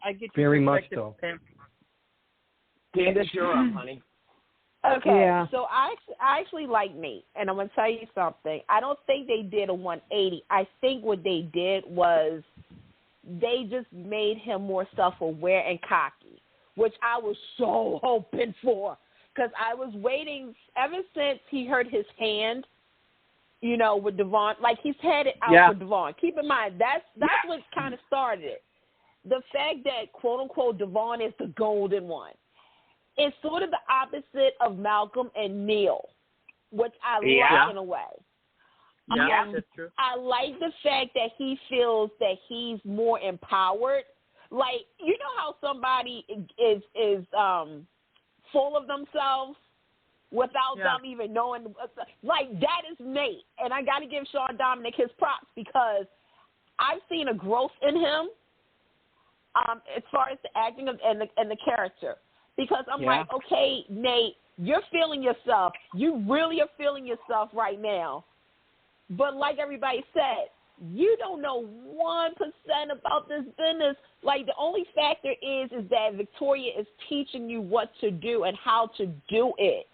I get your very much so. Candace, you're up, honey. Okay, so I actually like Nate, and I'm going to tell you something. I don't think they did a 180. I think what they did was they just made him more self-aware and cocky, which I was so hoping for because I was waiting ever since he hurt his hand, you know, with Devon. Like, he's had it out for Devon. Keep in mind, that's what kind of started it. The fact that, quote-unquote, Devon is the golden one. It's sort of the opposite of Malcolm and Neil, which I like in a way. Yeah, that's true. I like the fact that he feels that he's more empowered. Like, you know how somebody is full of themselves without them even knowing. Like, that is Nate. And I got to give Sean Dominic his props because I've seen a growth in him as far as the acting and the character. Because I'm like, okay, Nate, you're feeling yourself. You really are feeling yourself right now. But like everybody said, you don't know 1% about this business. Like, the only factor is that Victoria is teaching you what to do and how to do it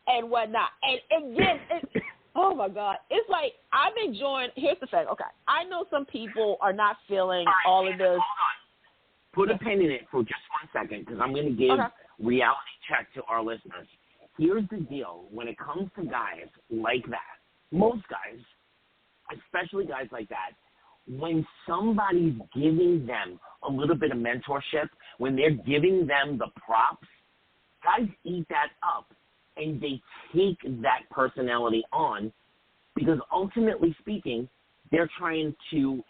and whatnot. And again, oh, my God. It's like I'm enjoying – here's the thing. Okay, I know some people are not feeling all of this. Hold on. Put a pin in it for just 1 second because I'm going to give reality check to our listeners. Here's the deal. When it comes to guys like that, most guys – especially guys like that, when somebody's giving them a little bit of mentorship, when they're giving them the props, guys eat that up and they take that personality on because ultimately speaking, they're trying to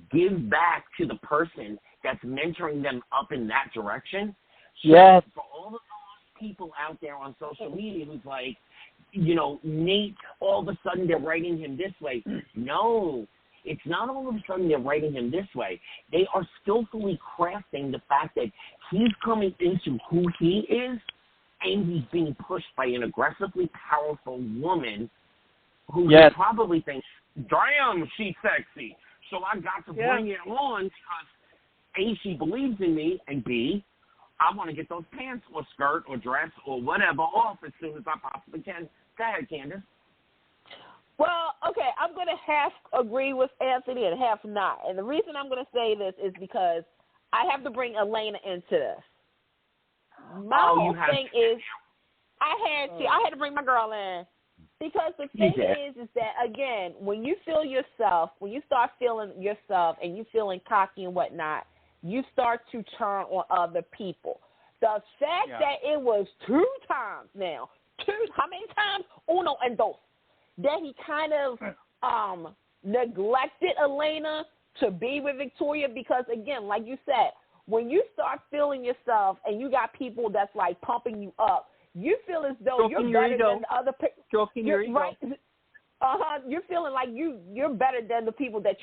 give back to the person that's mentoring them up in that direction. So for all of those people out there on social media who's like, you know, Nate, all of a sudden they're writing him this way. No, it's not all of a sudden they're writing him this way. They are skillfully crafting the fact that he's coming into who he is and he's being pushed by an aggressively powerful woman who probably thinks, damn, she's sexy. So I got to bring it on because, A, she believes in me, and B, I want to get those pants or skirt or dress or whatever off as soon as I possibly can. Go ahead, Candace. Well, okay, I'm going to half agree with Anthony and half not. And the reason I'm going to say this is because I have to bring Elena into this. My whole thing is I had to bring my girl in because the thing is that, again, when you feel yourself, when you start feeling yourself and you feeling cocky and whatnot, you start to turn on other people. The fact that it was 2 times now, how many times? Uno and dos. That he kind of neglected Elena to be with Victoria because, again, like you said, when you start feeling yourself and you got people that's like pumping you up, you feel as though you're better than the other people. Right? You're feeling like you're better than the people that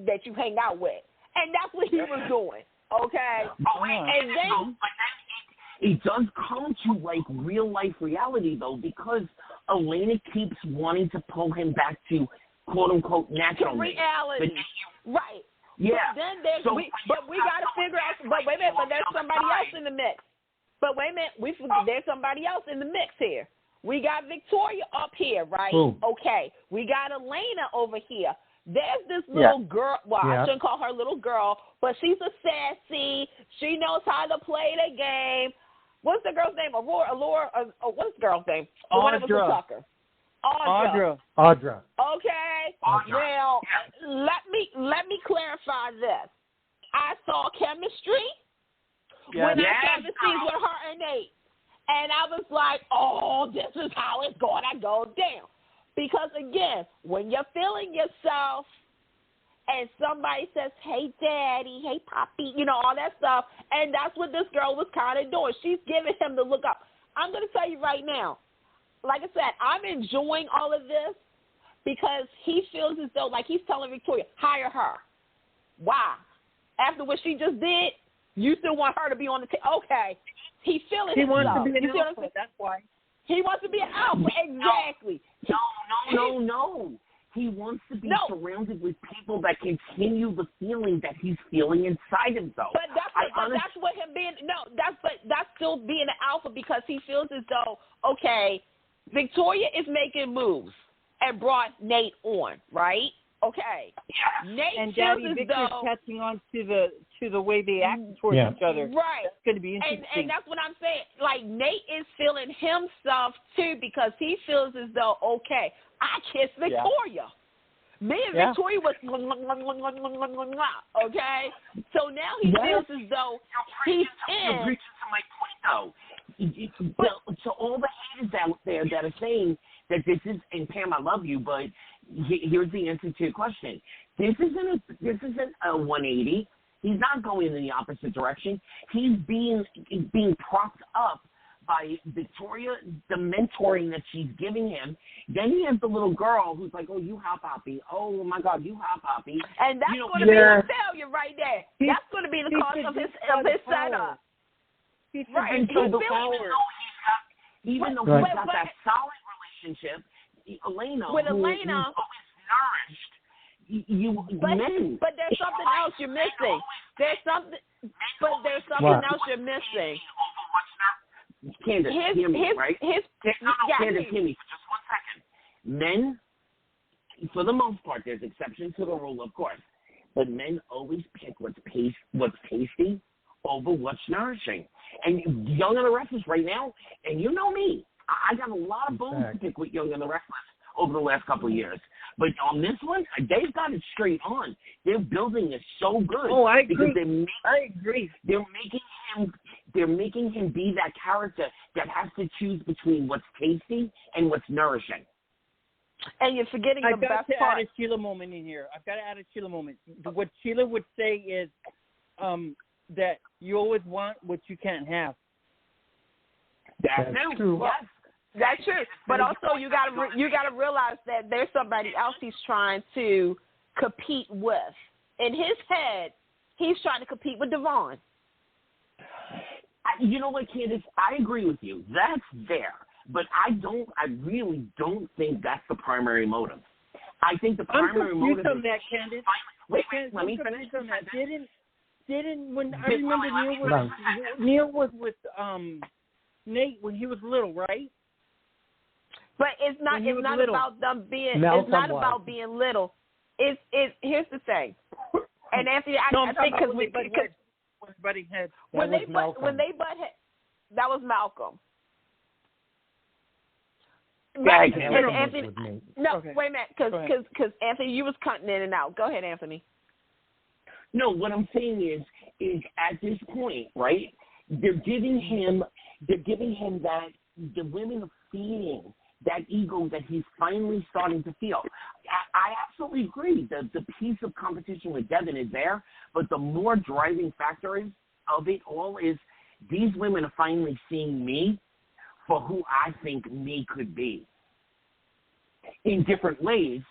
that you hang out with, and that's what he was doing. Okay, and then. It does come to, like, real-life reality, though, because Elena keeps wanting to pull him back to, quote-unquote, natural reality. Right. Yeah. But then we got to figure out, but wait a minute, but there's somebody else in the mix. But wait a minute, there's somebody else in the mix here. We got Victoria up here, right? Ooh. Okay. We got Elena over here. There's this little girl. Well, I shouldn't call her little girl, but she's a sassy. She knows how to play the game. What's the girl's name? What's the girl's name? Audra. Audra. Okay. Now, let me clarify this. I saw chemistry when I saw the scenes with her and Nate. And I was like, oh, this is how it's going to go down. Because, again, when you're feeling yourself and somebody says, hey, daddy, hey, poppy, all that stuff, and that's what this girl was kind of doing. She's giving him the look up. I'm going to tell you right now, like I said, I'm enjoying all of this because he feels as though, like he's telling Victoria, hire her. Why? After what she just did, you still want her to be on the team. Okay. He feeling He himself. wants to be an alpha, that's why. He wants to be an alpha, exactly. No. He wants to be surrounded with people that continue the feeling that he's feeling inside himself. But that's what him being that's still being an alpha because he feels as though, okay, Victoria is making moves and brought Nate on, right? Okay. Yeah. Nate and feels Daddy as Victor's though catching on to the way they act towards each other. Right. That's going to be interesting. And that's what I'm saying. Like, Nate is feeling himself, too, because he feels as though, okay, I kissed Victoria. Me and Victoria was, okay? So now he feels as though he's in. You're preaching to my point, though. So all the haters out there that are saying that this is, and Pam, I love you, but here's the answer to your question. This isn't a 180. He's not going in the opposite direction. He's being propped up by Victoria, the mentoring that she's giving him. Then he has the little girl who's like, oh, you hot poppy. Oh, my God, you hot poppy. And that's going to be a failure right there. That's going to be the cause of his setup. Right. And so even though he's got that solid relationship, Elena, who's always nourished, but there's something else you're missing. There's something else you're missing. Candace, hear me, right? Candace, hear me for just 1 second. Men, for the most part, there's exceptions to the rule, of course, but men always pick what's tasty over what's nourishing. And Young and the Restless right now, and you know me, I got a lot of bones to pick with Young and the Restless over the last couple of years. But on this one, they've got it straight on. Their building is so good. Oh, I agree. I agree. They're making him be that character that has to choose between what's tasty and what's nourishing. And you're forgetting the best part. I've got to add a Sheila moment in here. What Sheila would say is that you always want what you can't have. That's true. Yes. That's true, but also you gotta realize that there's somebody else he's trying to compete with. In his head, he's trying to compete with Devon. You know what, Candace? I agree with you. That's there. But I really don't think that's the primary motive. I think the primary motive on that, Candace. Wait, let me finish. On that. Didn't when I remember Neil was with Nate when he was little, right? But it's not about them being. It's not about being little. It's here's the thing. And Anthony, I think because butting heads. When they butt heads, that was Malcolm. Right. Anthony, wait a minute, because Anthony, you was cutting in and out. Go ahead, Anthony. No, what I'm saying is at this point, right? They're giving him that the women are feeding that ego that he's finally starting to feel. I absolutely agree. The piece of competition with Devin is there, but the more driving factor of it all is these women are finally seeing me for who I think me could be in different ways.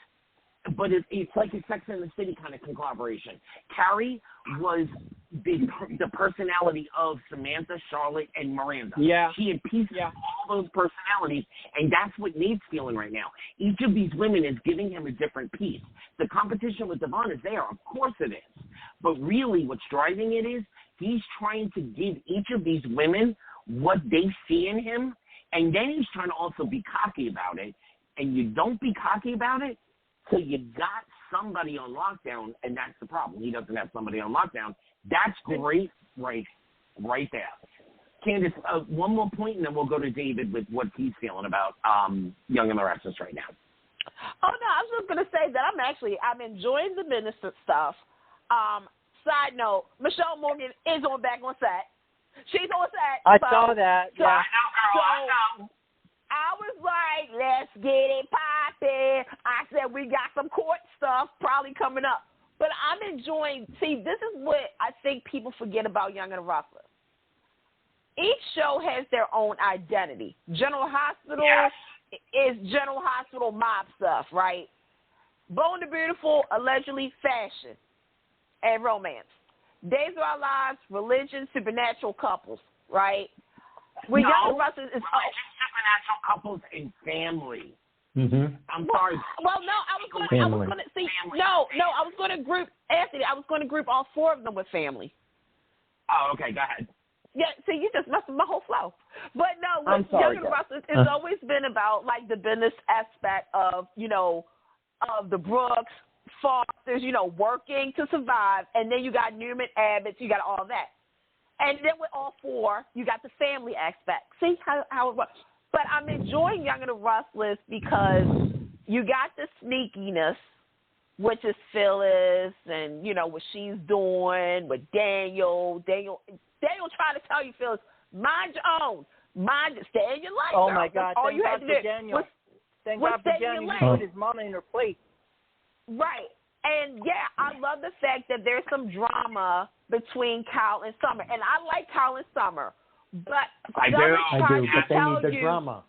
But it's like a Sex and the City kind of collaboration. Carrie was the personality of Samantha, Charlotte, and Miranda. Yeah. She had pieces of all those personalities, and that's what Nate's feeling right now. Each of these women is giving him a different piece. The competition with Devon is there. Of course it is. But really what's driving it is he's trying to give each of these women what they see in him, and then he's trying to also be cocky about it. And you don't be cocky about it, so you got somebody on lockdown, and that's the problem. He doesn't have somebody on lockdown. That's great right there. Candace, one more point, and then we'll go to David with what he's feeling about Young and the Restless right now. Oh, no, I was just going to say that I'm enjoying the minister stuff. Side note, Michelle Morgan is back on set. She's on set. I saw that. So, yeah. I know. I was like, let's get it poppin'. I said, we got some court stuff probably coming up. But I'm enjoying, this is what I think people forget about Young and the Restless. Each show has their own identity. General Hospital is General Hospital mob stuff, right? Bone the Beautiful, allegedly fashion and romance. Days of Our Lives, religion, supernatural couples, right? Young and the Restless is supernatural couples and family. Mm-hmm. I'm sorry. Well, no, I was going to group Anthony. I was going to group all four of them with family. Oh, okay. Go ahead. Yeah, see, you just messed with my whole flow. But no, I'm sorry, Young and the Restless, it's always been about like the business aspect of of the Brooks, Fosters, working to survive, and then you got Newman, Abbott, you got all that. And then with all four, you got the family aspect. See how it works. But I'm enjoying Young and the Restless because you got the sneakiness, which is Phyllis and, what she's doing with Daniel. Daniel trying to tell you, Phyllis, mind your own. Stay in your life. Oh, girl. my God. All Thank you God had to for do. Daniel. Thank God for Daniel. He put his mama in her place. Right. And, I love the fact that there's some drama between Kyle and Summer. And I like Kyle and Summer. But I do, but they need the drama.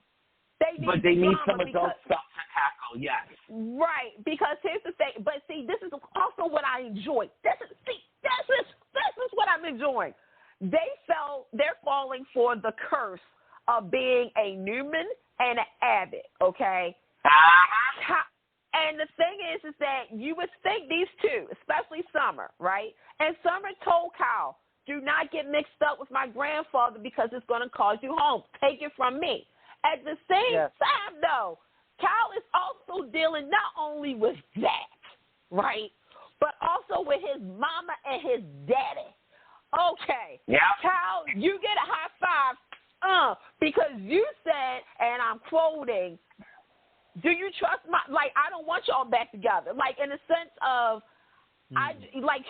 They need some adult stuff to tackle, yes. Right, because here's the thing. But, see, this is also what I enjoy. This is what I'm enjoying. They're falling for the curse of being a Newman and an Abbott, okay? And the thing is that you would think these two, especially Summer, right? And Summer told Kyle, do not get mixed up with my grandfather because it's going to cause you harm. Take it from me. At the same time, though, Kyle is also dealing not only with that, right, but also with his mama and his daddy. Okay. Yeah. Kyle, you get a high five because you said, and I'm quoting, do you trust I don't want y'all back together. Like, in the sense of,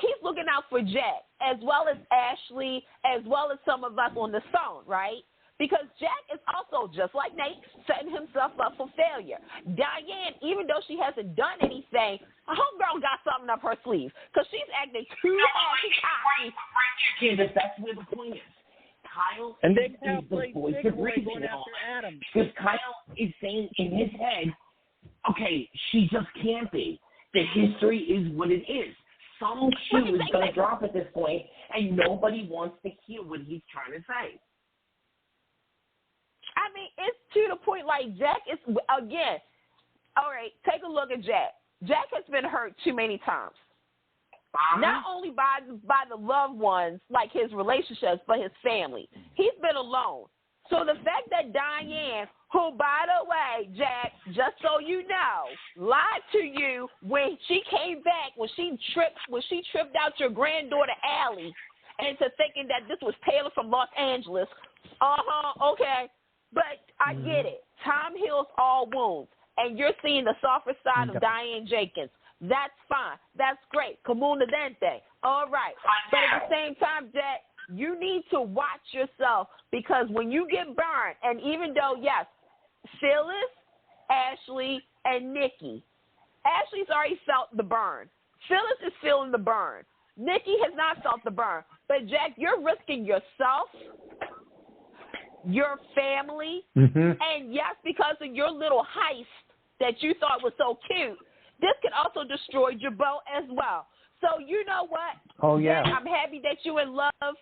he's looking out for Jack, as well as Ashley, as well as some of us on the phone, right? Because Jack is also, just like Nate, setting himself up for failure. Diane, even though she hasn't done anything, her homegirl got something up her sleeve because she's acting too cocky. Candace, that's where the point is. Kyle and is the voice of reason. Because Kyle is saying in his head, okay, she just can't be. The history is what it is. Some shoe is going to drop at this point, and nobody wants to hear what he's trying to say. I mean, to the point like Jack is, again, all right, take a look at Jack. Jack has been hurt too many times. Not only by the loved ones, like his relationships, but his family. He's been alone. So the fact that Diane, who, by the way, Jack, just so you know, lied to you when she came back, when she tripped out your granddaughter Allie into thinking that this was Taylor from Los Angeles. Okay. But I get it. Time heals all wounds. And you're seeing the softer side of Diane Jenkins. That's fine. That's great. Comuna Dente. All right. But at the same time, Jack, you need to watch yourself, because when you get burned, and even though, yes, Phyllis, Ashley, and Nikki, Ashley's already felt the burn. Phyllis is feeling the burn. Nikki has not felt the burn. But, Jack, you're risking yourself, your family, and, yes, because of your little heist that you thought was so cute, this could also destroy your boat as well. So you know what? Oh, yeah. Jack, I'm happy that you're in love.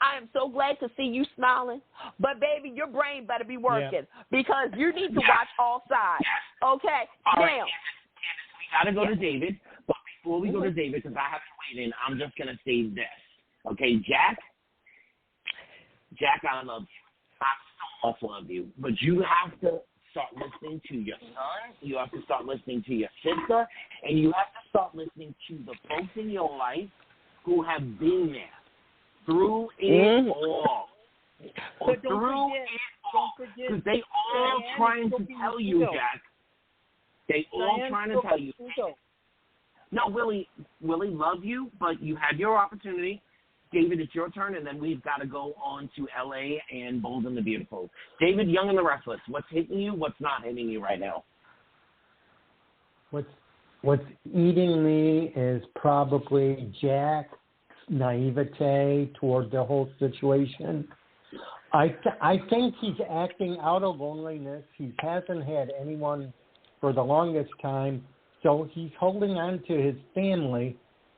I am so glad to see you smiling. But, baby, your brain better be working because you need to watch all sides. Okay? All now. Right, Candace, we got to go to David. But before we go to David, because I have to wait in, I'm just going to say this. Okay, Jack, I love you. I so much love you. But you have to start listening to your son, you have to start listening to your sister, and you have to start listening to the folks in your life who have been there through it all. But don't forget, because they all trying to tell you, Jack. They all trying to tell you. No, Willie, love you, but you had your opportunity. David, it's your turn, and then we've got to go on to L.A. and Bold and the Beautiful. David, Young and the Restless, what's hitting you, what's not hitting you right now? What's eating me is probably Jack's naivete toward the whole situation. I think he's acting out of loneliness. He hasn't had anyone for the longest time, so he's holding on to his family,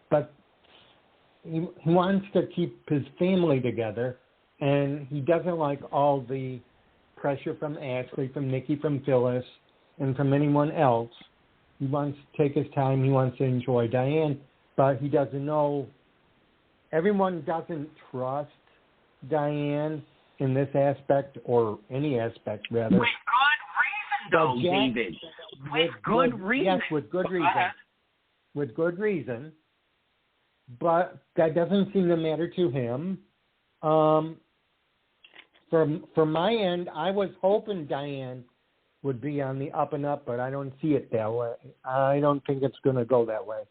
but he wants to keep his family together, and he doesn't like all the pressure from Ashley, from Nikki, from Phyllis, and from anyone else. He wants to take his time. He wants to enjoy Diane, but he doesn't know. Everyone doesn't trust Diane in this aspect, or any aspect, rather. With good reason, though, David. With good reason. Yes, with good reason. With good reason. But that doesn't seem to matter to him. From my end, I was hoping Diane would be on the up and up, but I don't see it that way. I don't think it's going to go that way.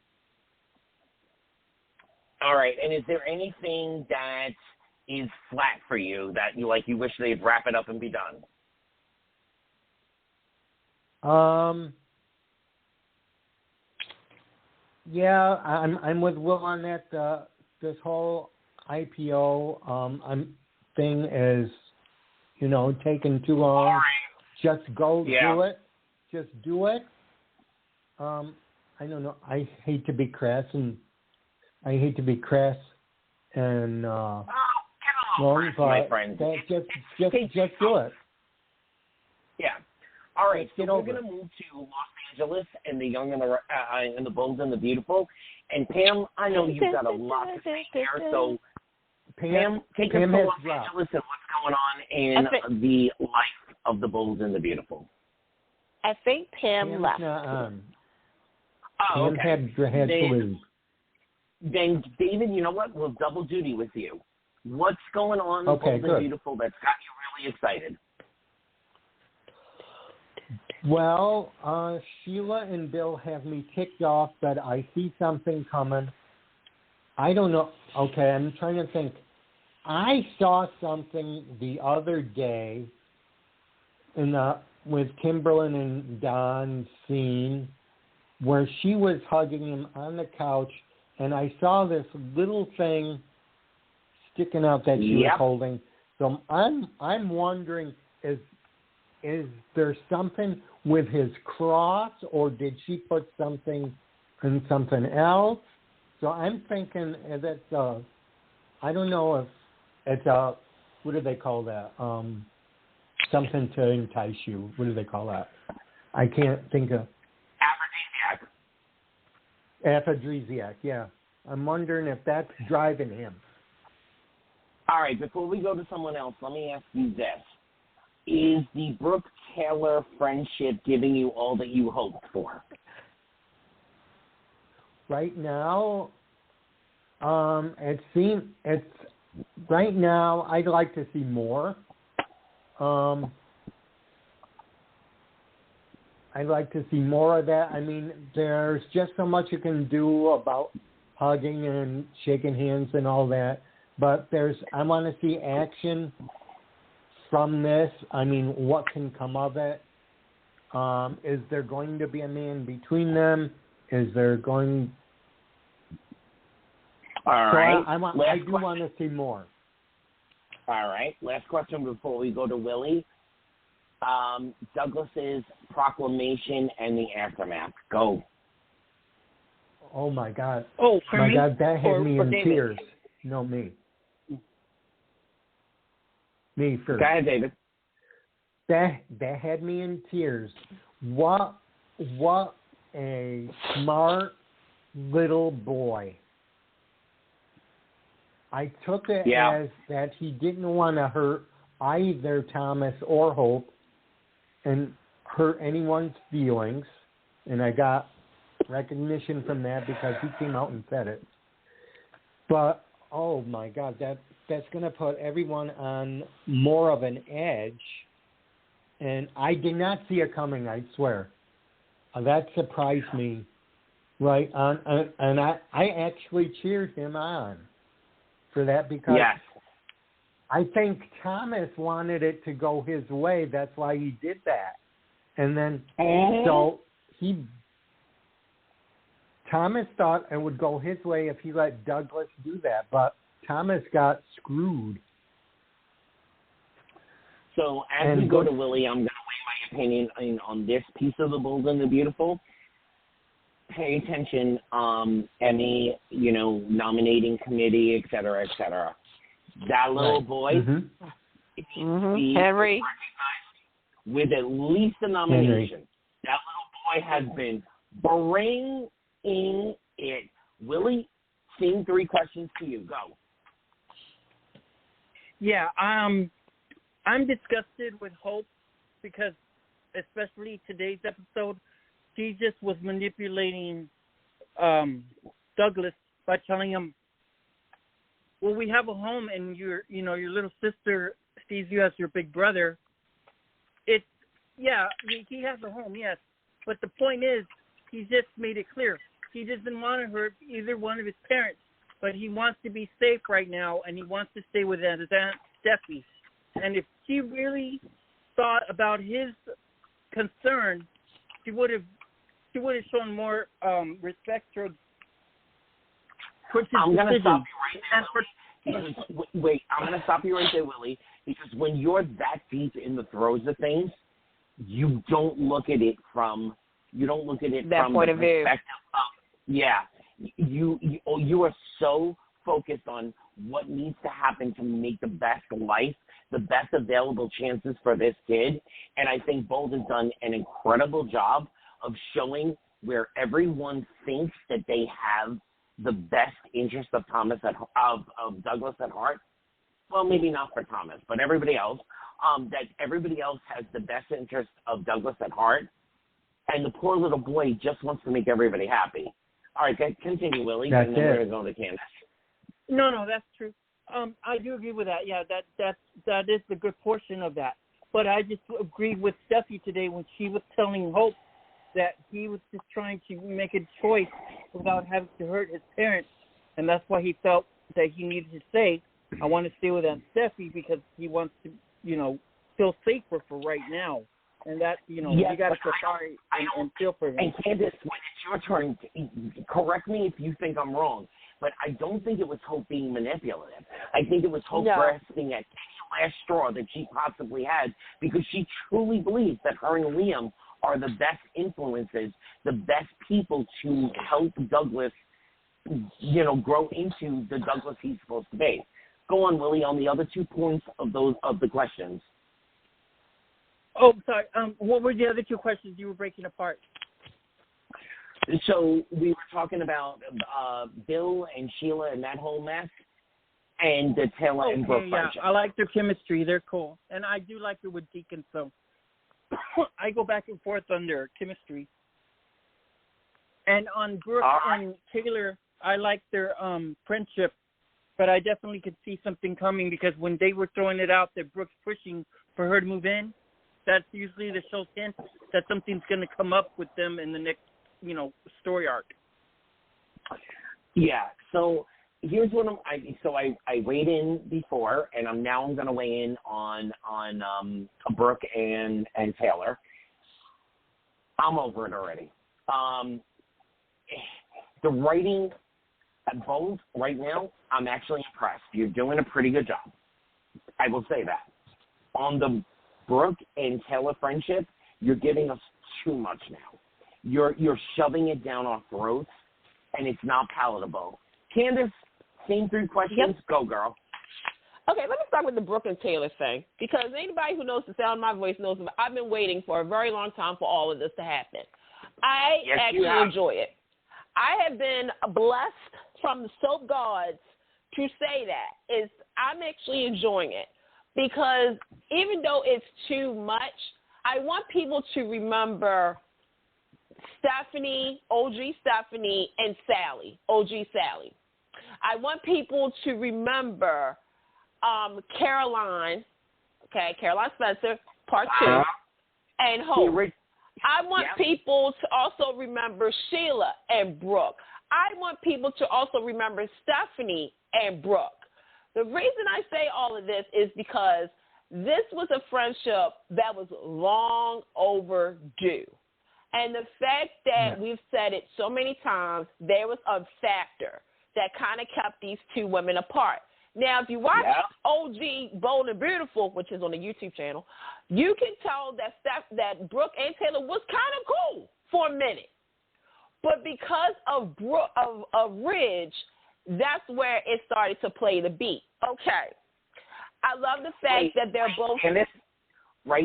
All right. And is there anything that is flat for you that you wish they'd wrap it up and be done? Yeah, I'm with Will on that. This whole IPO thing is, taking too long. Boring. Just go do it. Just do it. I don't know. I hate to be crass and get a little crass, my friend. Just do it. Yeah. All right, so we're going to move to Los Angeles and the Young and the Bold and the Beautiful. And Pam, I know you've got a lot to say here, so Pam, take us to Los Angeles and what's going on in the life of the Bold and the Beautiful. I think Pam left. Oh, okay. Pam had to leave. Then, David, you know what? We'll double duty with you. What's going on in the Bold and Beautiful that's got you really excited? Well, Sheila and Bill have me ticked off, but I see something coming. I don't know. Okay, I'm trying to think. I saw something the other day with Kimberlyn and Don's scene where she was hugging him on the couch, and I saw this little thing sticking out that she was holding. So I'm wondering, is there something with his cross, or did she put something in something else? So I'm thinking that I don't know if it's what do they call that? something to entice you. What do they call that? I can't think of. Aphrodisiac, yeah. I'm wondering if that's driving him. All right, before we go to someone else, let me ask you this. Is the Brooke-Taylor friendship giving you all that you hoped for? Right now, right now, I'd like to see more. I'd like to see more of that. I mean, there's just so much you can do about hugging and shaking hands and all that. But I want to see action from this. I mean, what can come of it? Is there going to be a man between them? Is there going... All right. I do want to see more. All right. Last question before we go to Willie. Douglas's proclamation and the aftermath. Go. Oh, my God. Oh, for my me? God, that had me in David? tears. No, me. Me first. Go ahead, David. That had me in tears. What a smart little boy. I took it as that he didn't want to hurt either Thomas or Hope and hurt anyone's feelings, and I got recognition from that because he came out and said it. But, oh, my God, that's going to put everyone on more of an edge, and I did not see it coming, I swear. That surprised me, right? And I actually cheered him on for that because I think Thomas wanted it to go his way. That's why he did that. And then, so Thomas thought it would go his way if he let Douglas do that, but Thomas got screwed. So as we go to Willie, I'm going to weigh my opinion on this piece of The Bold and the Beautiful. Pay attention, Emmy, nominating committee, et cetera, et cetera. That little boy, Henry, recognized with at least a nomination. Henry. That little boy has been bringing it. Willie, same 3 questions to you. Go. Yeah, I'm disgusted with Hope because, especially today's episode, she just was manipulating Douglas by telling him, well, we have a home and your little sister sees you as your big brother. He has a home, yes. But the point is, he just made it clear. He doesn't want to hurt either one of his parents, but he wants to be safe right now, and he wants to stay with his Aunt Steffi. And if she really thought about his concern, she would have shown more respect towards his I'm going to stop you right there, Wait, I'm going to stop you right there, Willie, because when you're that deep in the throes of things, you don't look at it from that point the of view. You are so focused on what needs to happen to make the best life, the best available chances for this kid, and I think Bold has done an incredible job of showing where everyone thinks that they have the best interest of of Douglas at heart. Well, maybe not for Thomas, but everybody else. That everybody else has the best interest of Douglas at heart, and the poor little boy just wants to make everybody happy. All right, continue, Willie, and then we're going to go to Candace. No, that's true. I do agree with that. Yeah, that is the good portion of that. But I just agreed with Steffi today when she was telling Hope that he was just trying to make a choice without having to hurt his parents, and that's why he felt that he needed to say, I want to stay with Aunt Steffi because he wants to, feel safer for right now. And that, you got to feel sorry and feel for him. And Candace, when it's your turn, correct me if you think I'm wrong, but I don't think it was Hope being manipulative. I think it was Hope grasping at any last straw that she possibly had because she truly believes that her and Liam are the best influences, the best people to help Douglas, grow into the Douglas he's supposed to be. Go on, Willie, on the other 2 points of the questions. Oh, sorry. What were the other two questions you were breaking apart? So we were talking about Bill and Sheila and that whole mess, and the Taylor and Brooke friendship. I like their chemistry. They're cool. And I do like it with Deacon, so I go back and forth on their chemistry. And on Brooke and Taylor, I like their friendship, but I definitely could see something coming because when they were throwing it out that Brooke's pushing for her to move in, that's usually the show's hint that something's going to come up with them in the next, story arc. Yeah. So here's what I weighed in before, and I'm going to weigh in on Brooke and Taylor. I'm over it already. The writing at both right now, I'm actually impressed. You're doing a pretty good job. I will say that. On the Brooke and Taylor friendship, you're giving us too much now. You're shoving it down our throats, and it's not palatable. Candace, same three questions. Yep. Go, girl. Okay, let me start with the Brooke and Taylor thing, because anybody who knows the sound of my voice knows that I've been waiting for a very long time for all of this to happen. I actually enjoy it. I have been blessed from the soap gods to say that. I'm actually enjoying it, because even though it's too much, I want people to remember Stephanie, OG Stephanie, and Sally, OG Sally. I want people to remember Caroline Spencer, part 2, and Hope. I want people to also remember Sheila and Brooke. I want people to also remember Stephanie and Brooke. The reason I say all of this is because this was a friendship that was long overdue. And the fact that we've said it so many times, there was a factor that kind of kept these two women apart. Now, if you watch OG Bold and Beautiful, which is on the YouTube channel, you can tell that Brooke and Taylor was kind of cool for a minute. But because of Ridge, that's where it started to play the beat. Okay. I love the fact that they're both... And this,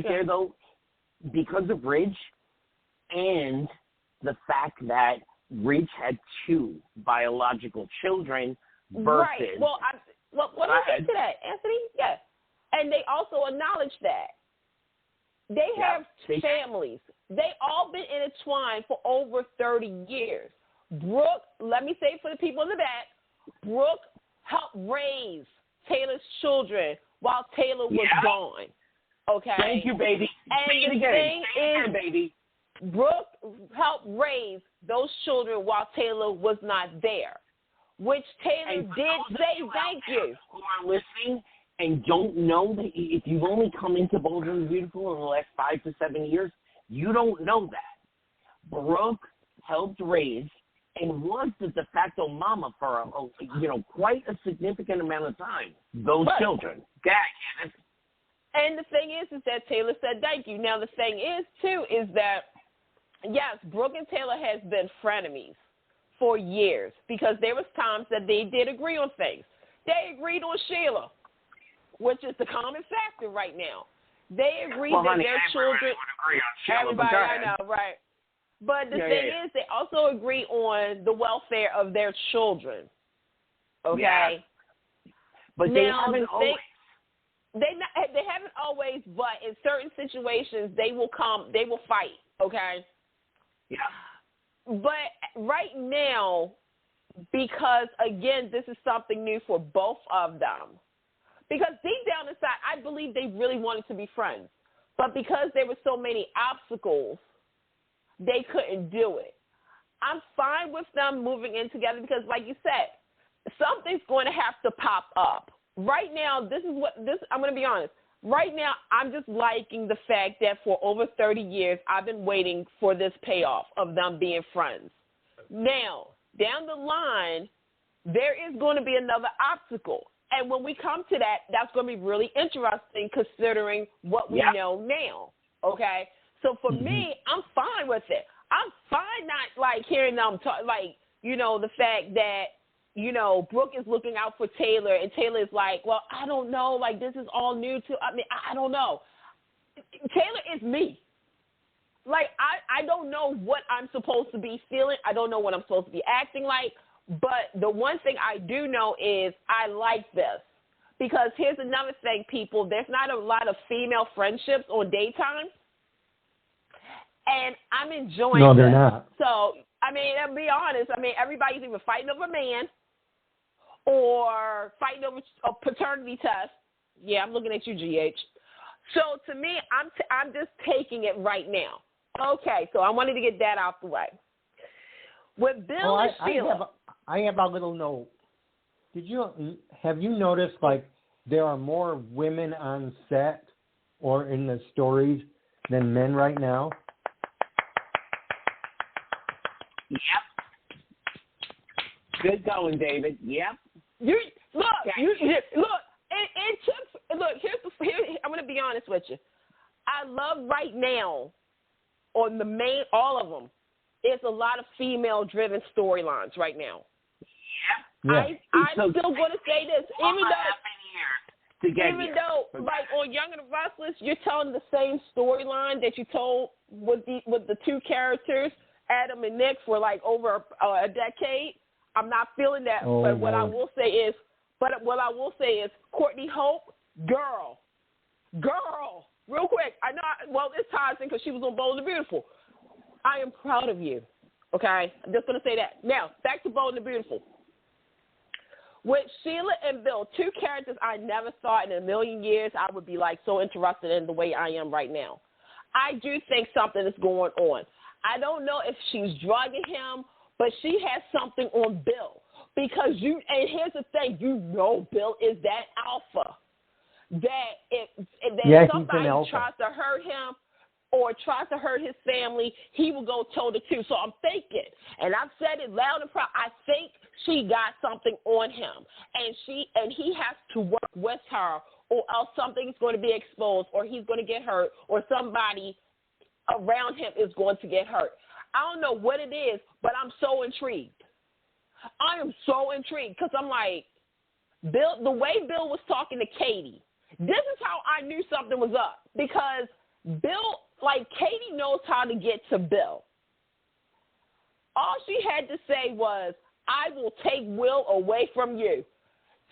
there, though, because of Ridge and the fact that Ridge had 2 biological children versus... Right. Well, what do you think to that, Anthony? Yes. And they also acknowledge that. They have families. They all been intertwined for over 30 years. Brooke, let me say for the people in the back, Brooke helped raise Taylor's children while Taylor was gone. Okay? Thank you, baby. And the thing is, baby, Brooke helped raise those children while Taylor was not there, which Taylor did say thank you. Who are listening and don't know that if you've only come into Bold and Beautiful in the last 5 to 7 years, you don't know that. Brooke helped raise and was the de facto mama for quite a significant amount of time. Those children. And the thing is that Taylor said thank you. Now the thing is too is that yes, Brooke and Taylor has been frenemies for years because there was times that they did agree on things. They agreed on Sheila, which is the common factor right now. They agreed that their children. Everybody I know, right? But the thing is, they also agree on the welfare of their children. Okay. Yeah. But now, they haven't always. They haven't always, but in certain situations, they will fight. Okay. Yeah. But right now, because again, this is something new for both of them. Because deep down inside, I believe they really wanted to be friends. But because there were so many obstacles, they couldn't do it. I'm fine with them moving in together because, like you said, something's going to have to pop up. Right now, I'm going to be honest. Right now, I'm just liking the fact that for over 30 years, I've been waiting for this payoff of them being friends. Now, down the line, there is going to be another obstacle. And when we come to that, that's going to be really interesting considering what we know now, okay? So for me, I'm fine with it. I'm fine not, like, hearing them talk, like, the fact that, Brooke is looking out for Taylor, and Taylor is like, well, I don't know, like, this is all new to, I don't know. Taylor is me. Like, I don't know what I'm supposed to be feeling. I don't know what I'm supposed to be acting like. But the one thing I do know is I like this. Because here's another thing, people. There's not a lot of female friendships on daytime. And I'm enjoying No, they're this. not. So, I mean, to be honest, everybody's either fighting over a man or fighting over a paternity test. Yeah, I'm looking at you, GH. So, to me, I'm just taking it right now. Okay, so I wanted to get that out the way. With Bill and Sheila. I have a little note. Have you noticed, like, there are more women on set or in the stories than men right now? Yep. Good going, David. Yep. It took. Look, I'm going to be honest with you. I love right now on the main, all of them. It's a lot of female-driven storylines right now. Yeah. I'm still going to say this, even though, like on Young and the Restless, you're telling the same storyline that you told with the two characters, Adam and Nick, for like over a decade. I'm not feeling that. But what I will say is, Courtney Hope, girl, real quick. I know. This ties in because she was on Bold and the Beautiful. I am proud of you. Okay, I'm just going to say that. Now back to Bold and the Beautiful. With Sheila and Bill, two characters I never thought in a million years I would be like so interested in the way I am right now. I do think something is going on. I don't know if she's drugging him, but she has something on Bill. Because and here's the thing, Bill is that alpha. That if somebody tries to hurt him or tries to hurt his family, he will go toe to toe. So I'm thinking, and I've said it loud and proud, I think she got something on him, and he has to work with her, or else something's going to be exposed, or he's going to get hurt, or somebody around him is going to get hurt. I don't know what it is, but I'm so intrigued. I am so intrigued because I'm like, Bill. The way Bill was talking to Katie, this is how I knew something was up, because Bill, like, Katie knows how to get to Bill. All she had to say was, I will take Will away from you.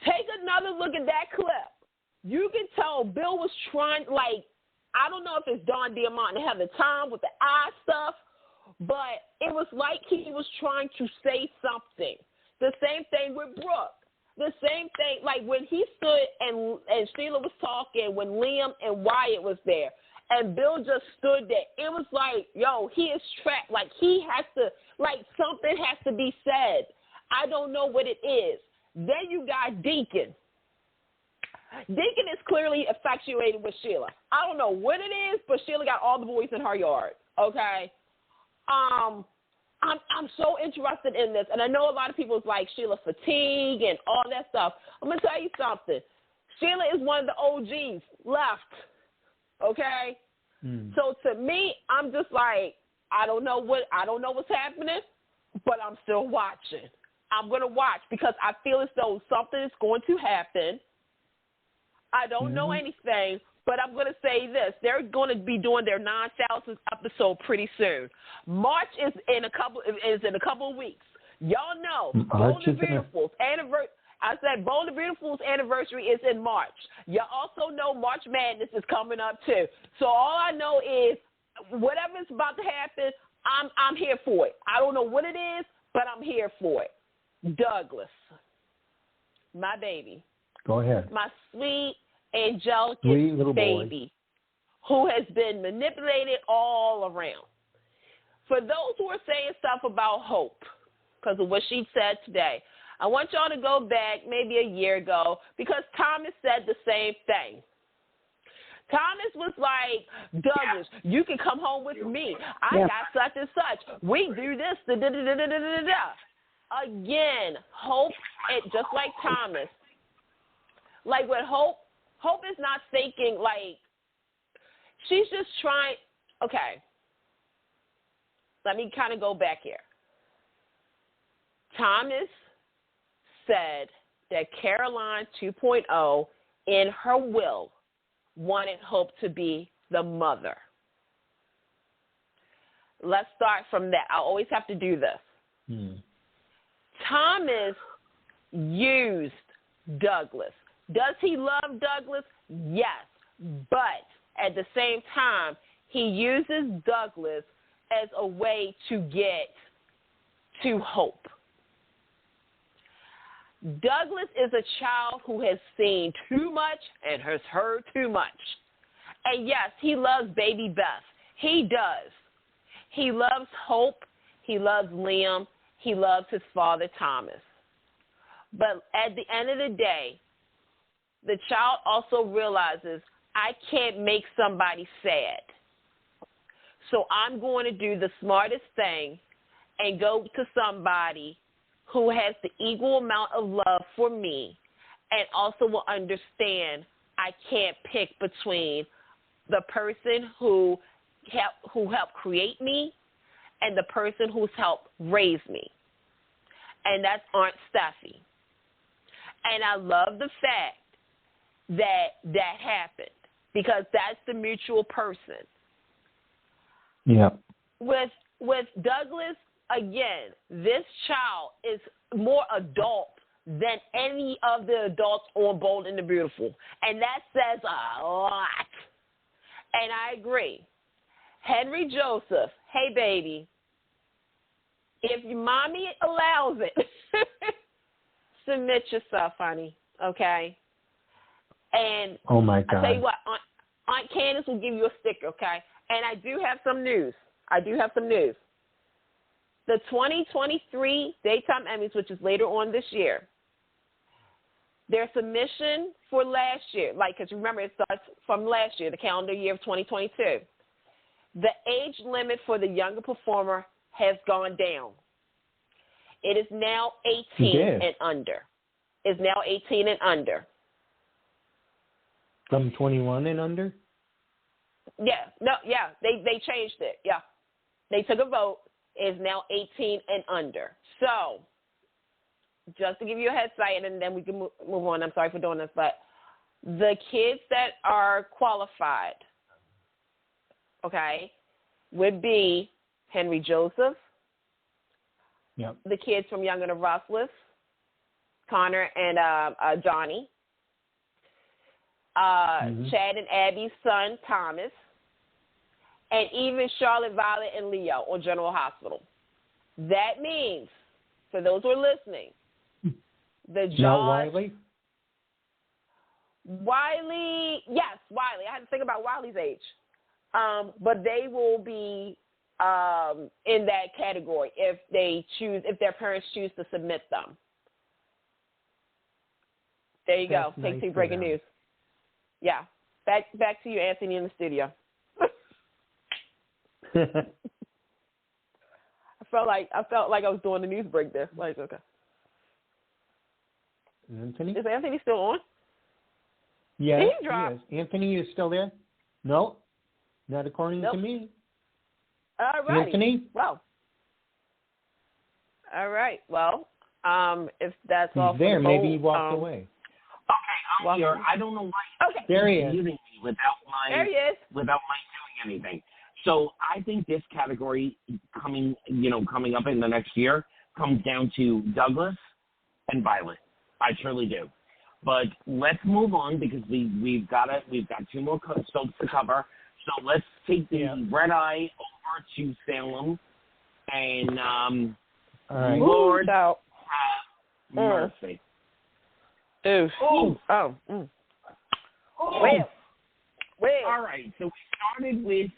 Take another look at that clip. You can tell Bill was trying, like, I don't know if it's Don Diamont and Heather Tom with the eye stuff, but it was like he was trying to say something. The same thing with Brooke. The same thing, like when he stood and Sheila was talking, when Liam and Wyatt was there, and Bill just stood there. It was like, yo, he is trapped. Like, he has to, like, something has to be said. I don't know what it is. Then you got Deacon. Deacon is clearly infatuated with Sheila. I don't know what it is, but Sheila got all the boys in her yard, okay? I'm so interested in this, and I know a lot of people is like Sheila fatigue and all that stuff. I'm going to tell you something. Sheila is one of the OGs left, okay? So to me, I'm just like, I don't know what's happening, but I'm still watching. I'm going to watch because I feel as though something is going to happen. I don't know anything, but I'm going to say this. They're going to be doing their 9,000th episode pretty soon. March is in a couple of weeks. Y'all know Bold and Beautiful's anniversary. I said Bold and Beautiful's anniversary is in March. You also know March Madness is coming up too. So all I know is whatever's about to happen, I'm here for it. I don't know what it is, but I'm here for it. Douglas, my baby. Go ahead. My sweet, angelic little baby, who has been manipulated all around. For those who are saying stuff about Hope, because of what she said today, I want y'all to go back maybe a year ago, because Thomas said the same thing. Thomas was like, Douglas, you can come home with me. I got such and such. We do this. Again, Hope, just like Thomas, like with Hope is not thinking, like, she's just trying. Okay, let me kind of go back here. Thomas said that Caroline 2.0 in her will wanted Hope to be the mother. Let's start from that. I always have to do this. Thomas used Douglas. Does he love Douglas? Yes. But at the same time, he uses Douglas as a way to get to Hope. Douglas is a child who has seen too much and has heard too much. And yes, he loves baby Beth. He does. He loves Hope. He loves Liam. He loves his father, Thomas. But at the end of the day, the child also realizes, I can't make somebody sad. So I'm going to do the smartest thing and go to somebody who has the equal amount of love for me and also will understand I can't pick between the person who helped create me and the person who's helped raise me. And that's Aunt Steffi. And I love the fact that happened because that's the mutual person. Yeah. With Douglas, again, this child is more adult than any of the adults on Bold and the Beautiful. And that says a lot. And I agree. Henry Joseph, hey, baby, if your mommy allows it, submit yourself, honey, okay? And oh, my God. I tell you what, Aunt Candace will give you a sticker, okay? And I do have some news. The 2023 Daytime Emmys, which is later on this year, their submission for last year, because remember, it starts from last year, the calendar year of 2022. The age limit for the younger performer has gone down. It is now 18 and under. It's now 18 and under. From 21 and under? They changed it. Yeah. They took a vote. It's now 18 and under. So, just to give you a head start, and then we can move on. I'm sorry for doing this, but the kids that are qualified, okay, would be Henry Joseph, the kids from Young and the Restless, Connor and Johnny, Chad and Abby's son, Thomas, and even Charlotte, Violet, and Leo on General Hospital. That means, for those who are listening, the judge... Not Wiley? Wiley, yes, Wiley. I had to think about Wiley's age. But they will be in that category if their parents choose to submit them. There you go. Nice. Take two breaking news. Yeah. Back to you, Anthony, in the studio. I felt like I was doing the news break there. Like, okay. Anthony? Is Anthony still on? Yes, he dropped. Is. Anthony is still there? No, not according to me. All right. Anthony? Well. All right. Well, if that's all He's there. The Maybe he walked away. Okay, I'm here. I don't know why. Okay. There he is. Muting me without my doing anything. So I think this category coming up in the next year comes down to Douglas and Violet. I truly do. But let's move on because we've got two more soaps to cover. So let's take the red eye over to Salem and right. Lord have mercy. Ooh. Oh. Wait. All right. So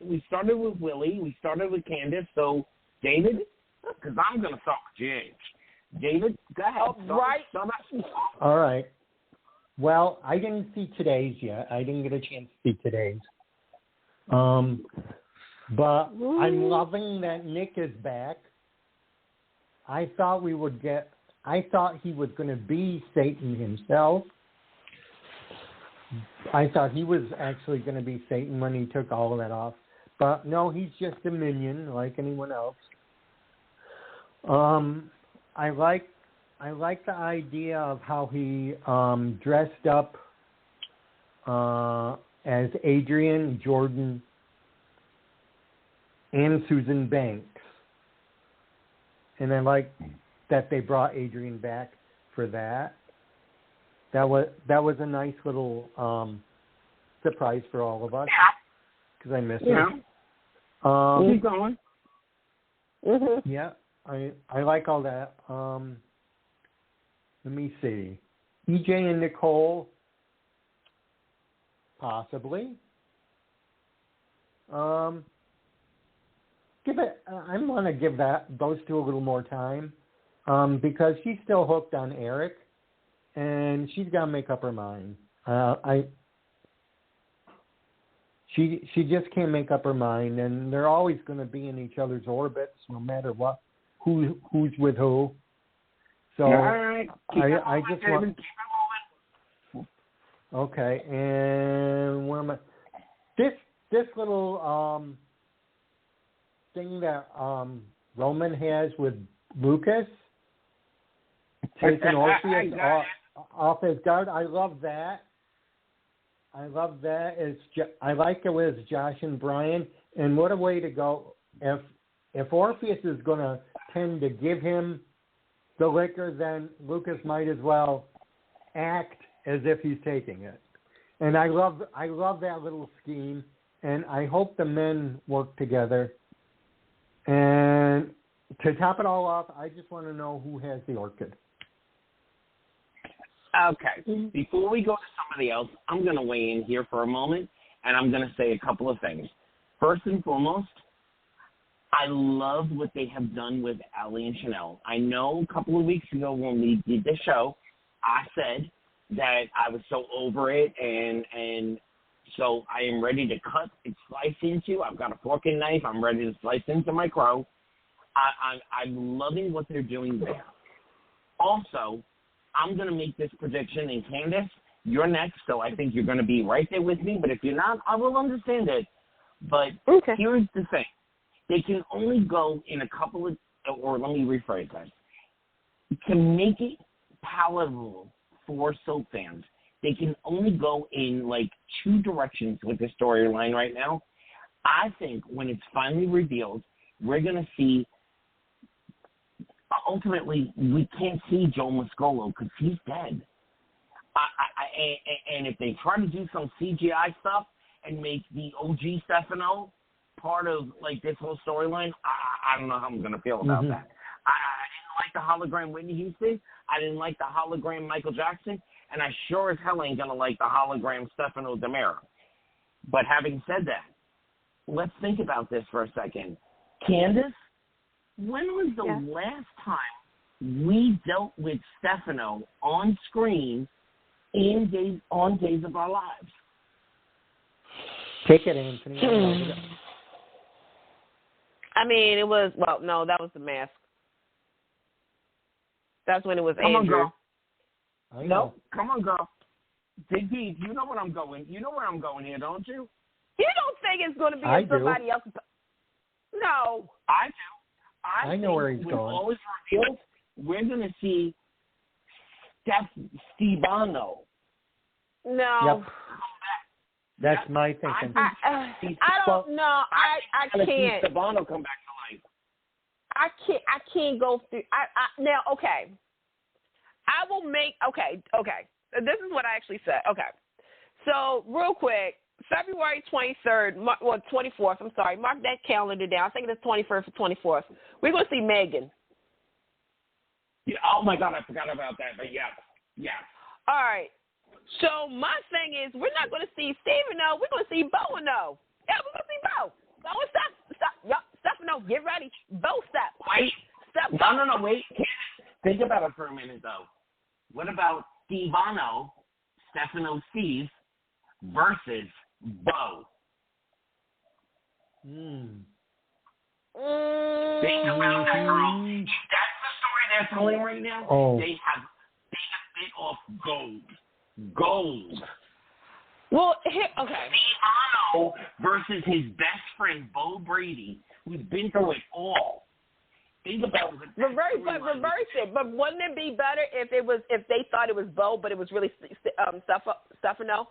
we started with Willie. We started with Candace. So David, because I'm going to start with James. David, go ahead. All right. Well, I didn't see today's yet. I didn't get a chance to see today's. But I'm loving that Nick is back. I thought he was going to be Satan himself. I thought he was actually going to be Satan when he took all of that off. But no, he's just a minion like anyone else. I like the idea of how he dressed up as Adrian, Jordan, and Susan Banks. And I like that they brought Adrian back for that. That was a nice little surprise for all of us because I miss her. Keep going. Mm-hmm. Yeah, I like all that. Let me see. EJ and Nicole, possibly. I'm going to give those two a little more time because she's still hooked on Eric, and she's got to make up her mind. She just can't make up her mind, and they're always going to be in each other's orbits, no matter what, who's with who. So I just want. Okay, and where am I? This little thing that Roman has with Lucas, taking Orpheus off his guard. I love that. I like it with Josh and Brian, and what a way to go. If Orpheus is going to tend to give him the liquor, then Lucas might as well act as if he's taking it. And I love that little scheme, and I hope the men work together. And to top it all off, I just want to know who has the orchid. Okay. Before we go to somebody else, I'm going to weigh in here for a moment, and I'm going to say a couple of things. First and foremost, I love what they have done with Allie and Chanel. I know a couple of weeks ago when we did the show, I said that I was so over it, and so I am ready to cut and slice into. I've got a fork and knife. I'm ready to slice into my crow. I'm loving what they're doing there. Also, I'm going to make this prediction, and Candace, you're next, so I think you're going to be right there with me. But if you're not, I will understand it. But Here's the thing. They can only go in a couple of, or let me rephrase that. To make it palatable for soap fans, they can only go in like two directions with the storyline right now. I think when it's finally revealed, we're going to see, ultimately, we can't see Joe Moscolo because he's dead. And if they try to do some CGI stuff and make the OG Stefano part of like this whole storyline, I don't know how I'm going to feel about that. I didn't like the hologram Whitney Houston. I didn't like the hologram Michael Jackson. And I sure as hell ain't going to like the hologram Stefano Demera. But having said that, let's think about this for a second. Candace, when was the last time we dealt with Stefano on screen on Days of Our Lives? Take it, Anthony. I mean, it was, no, that was The Mask. That's when it was Come Andrew. On, girl. No, come on, girl. Dig deep. You know what I'm going. You know where I'm going here, don't you? You don't think it's going to be somebody else? No. I do. I know where he's when going. All is revealed, we're going to see Stefano. No. Yep. That's my thinking. I don't know. I can't. Stefano come back to life. I can't go through. Now, okay. I will make. Okay. This is what I actually said. Okay. So real quick, February 23rd, 24th. I'm sorry. Mark that calendar down. I think it's 21st or 24th. We're going to see Megan. Yeah. Oh my God, I forgot about that. But yeah. All right. So my thing is, we're not going to see Stefano. We're going to see Bo and No. Yeah, we're going to see Bo. Bo and Steph. Yup, Stefano, get ready. Bo step. Wait. Step. No. Wait. Think about it for a minute, though. What about Stefano, Steve, versus Bo? Think about that, girl. That's the story they're telling right now. Oh. They have bit off gold. Well, okay. Stefano versus his best friend, Bo Brady, who's been through it all. Think about it. Reverse it. But wouldn't it be better if they thought it was Bo, but it was really Stefano?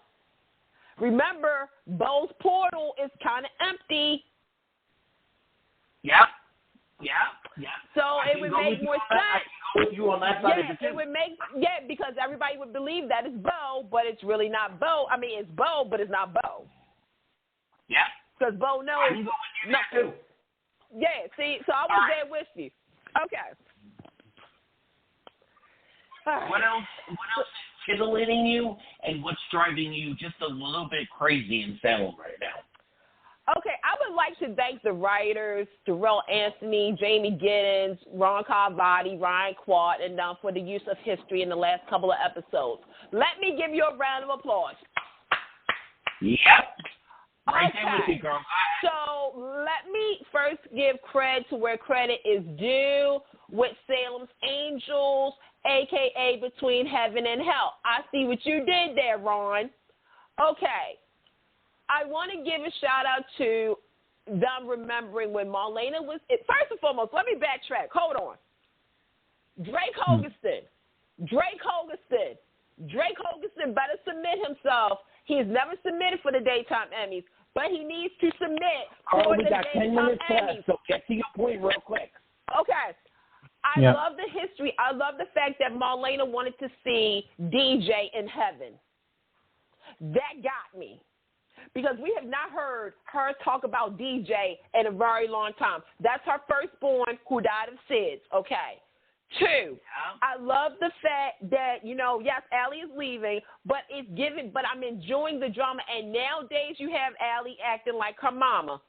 Remember, Bo's portal is kind of empty. Yep. So it would make more sense. With you on that side of the it would make because everybody would believe that it's Bo, but it's really not Bo. I mean, it's Bo, but it's not Bo. Yeah. Because Bo knows. Too. Yeah. See, so I was there with you. Okay. Right. What else is titillating you, and what's driving you just a little bit crazy in Salem right now? Okay, I would like to thank the writers, Darrell Anthony, Jamie Giddens, Ron Carvati, Ryan Quart, and them for the use of history in the last couple of episodes. Let me give you a round of applause. Yep. Right there with you, girl. So let me first give credit to where credit is due with Salem's Angels, a.k.a. Between Heaven and Hell. I see what you did there, Ron. Okay. I want to give a shout-out to them remembering when Marlena was – first and foremost, let me backtrack. Hold on. Drake Hogeston better submit himself. He's never submitted for the Daytime Emmys, but he needs to submit for the Daytime Emmys. So get to your point real quick. Okay. I love the history. I love the fact that Marlena wanted to see DJ in heaven. That got me. Because we have not heard her talk about DJ in a very long time. That's her firstborn who died of SIDS, okay? 2, I love the fact that, yes, Allie is leaving, but I'm enjoying the drama. And nowadays you have Allie acting like her mama.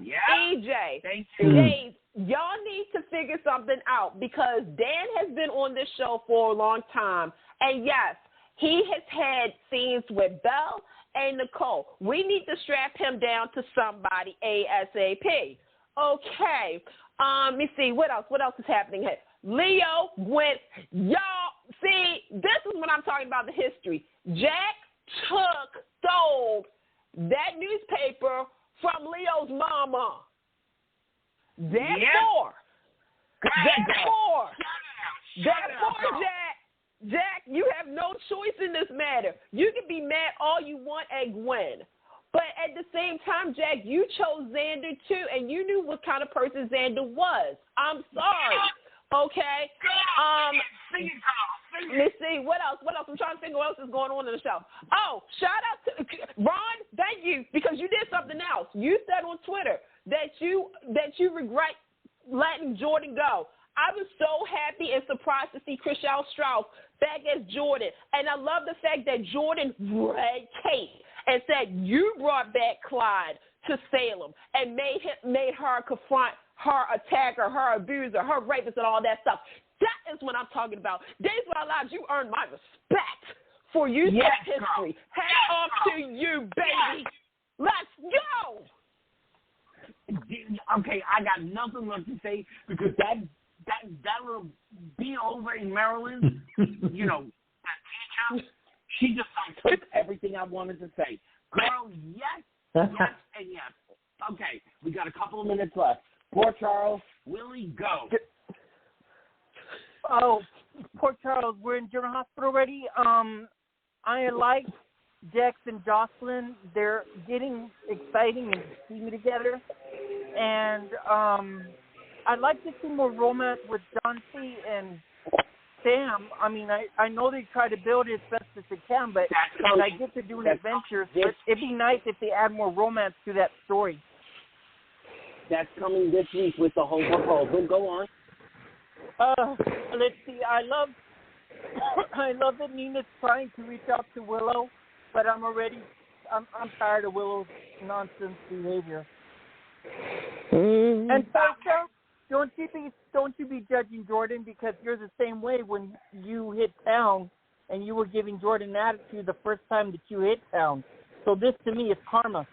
Yeah. EJ, thank you. Dave, y'all need to figure something out because Dan has been on this show for a long time. And yes, he has had scenes with Belle and Nicole. We need to strap him down to somebody ASAP. Okay. Let me see. What else is happening here? Leo went, y'all, see, this is what I'm talking about, the history. Jack stole that newspaper from Leo's mama. Therefore, Jack, you have no choice in this matter. You can be mad all you want at Gwen. But at the same time, Jack, you chose Xander too, and you knew what kind of person Xander was. I'm sorry. Okay? Let me see. What else? I'm trying to think what else is going on in the show. Oh, shout out to Ron, thank you, because you did something else. You said on Twitter that you regret letting Jordan go. I was so happy and surprised to see Chriselle Strauss back as Jordan. And I love the fact that Jordan read Kate and said, you brought back Clyde to Salem and made her confront her attacker, her abuser, her rapist, and all that stuff. That is what I'm talking about. Days of Our Lives, you earned my respect for use of history. Hats off to you, baby. Let's go. Okay, I got nothing left to say because that little be over in Maryland, that teacher, she just took everything I wanted to say. Girl, yes, and yes. Okay, we got a couple of minutes left. Poor Charles, Willie, go. Oh, poor Charles, we're in General Hospital already. I like Dex and Jocelyn. They're getting exciting and teaming together. And I'd like to see more romance with John C. and Sam. I mean, I know they try to build it as best as they can, but when I get to doing adventures, it'd be nice if they add more romance to that story. That's coming this week with the whole proposal. Go on. Let's see. I love that Nina's trying to reach out to Willow, but I'm tired of Willow's nonsense behavior. And Sasha, don't you be judging Jordan because you're the same way when you hit town and you were giving Jordan attitude the first time that you hit town. So this to me is karma.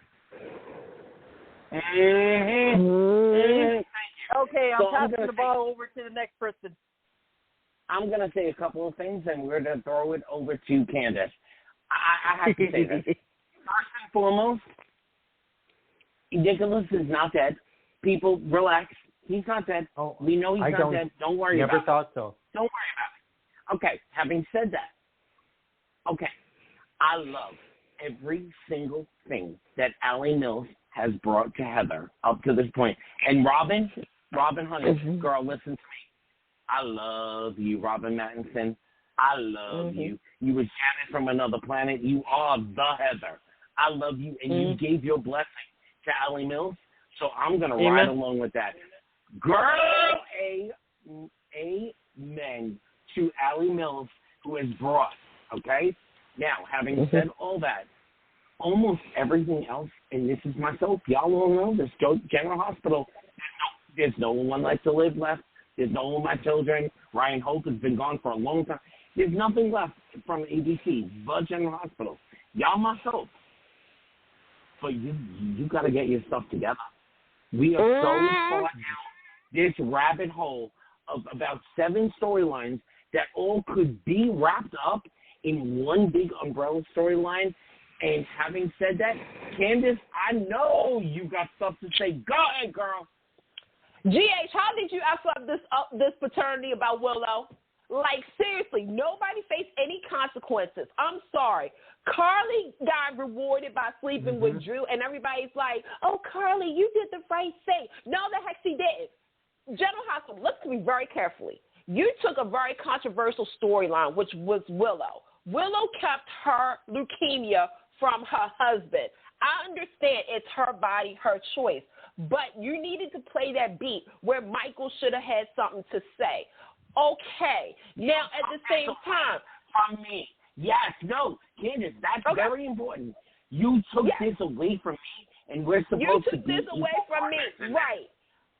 Mm-hmm. Okay, I'm passing the ball over to the next person. I'm going to say a couple of things, and we're going to throw it over to Candace. I have to say this. First and foremost, Nicholas is not dead. People, relax. He's not dead. Oh, we know he's not dead. Don't worry about it. Never thought so. Don't worry about it. Okay, having said that, okay, I love every single thing that Allie Mills has brought to Heather up to this point. And Robin Honey, girl, listen to me. I love you, Robin Mattinson. I love you. You were Janet from another planet. You are the Heather. I love you, and you gave your blessing to Allie Mills, so I'm going to ride along with that. Girl, amen to Allie Mills, who has brought, okay? Now, having said all that, almost everything else, and this is myself, y'all all know this, General Hospital, there's no one left to live left. There's no one of my children. Ryan Hope has been gone for a long time. There's nothing left from ABC but General Hospital. Y'all myself. But you got to get your stuff together. We are so far down this rabbit hole of about 7 storylines that all could be wrapped up in one big umbrella storyline. And having said that, Candace, I know you got stuff to say. Go ahead, girl. GH, how did you F up this paternity about Willow? Like, seriously, nobody faced any consequences. I'm sorry. Carly got rewarded by sleeping with Drew, and everybody's like, oh, Carly, you did the right thing. No, the heck she didn't. General Hospital, listen to me very carefully. You took a very controversial storyline, which was Willow. Willow kept her leukemia from her husband. I understand it's her body, her choice, but you needed to play that beat where Michael should have had something to say. Okay. Now, at the same time. From me. Yes, no, Candace, that's very important. You took this away from me, and we're supposed to be. You took this away from me, right.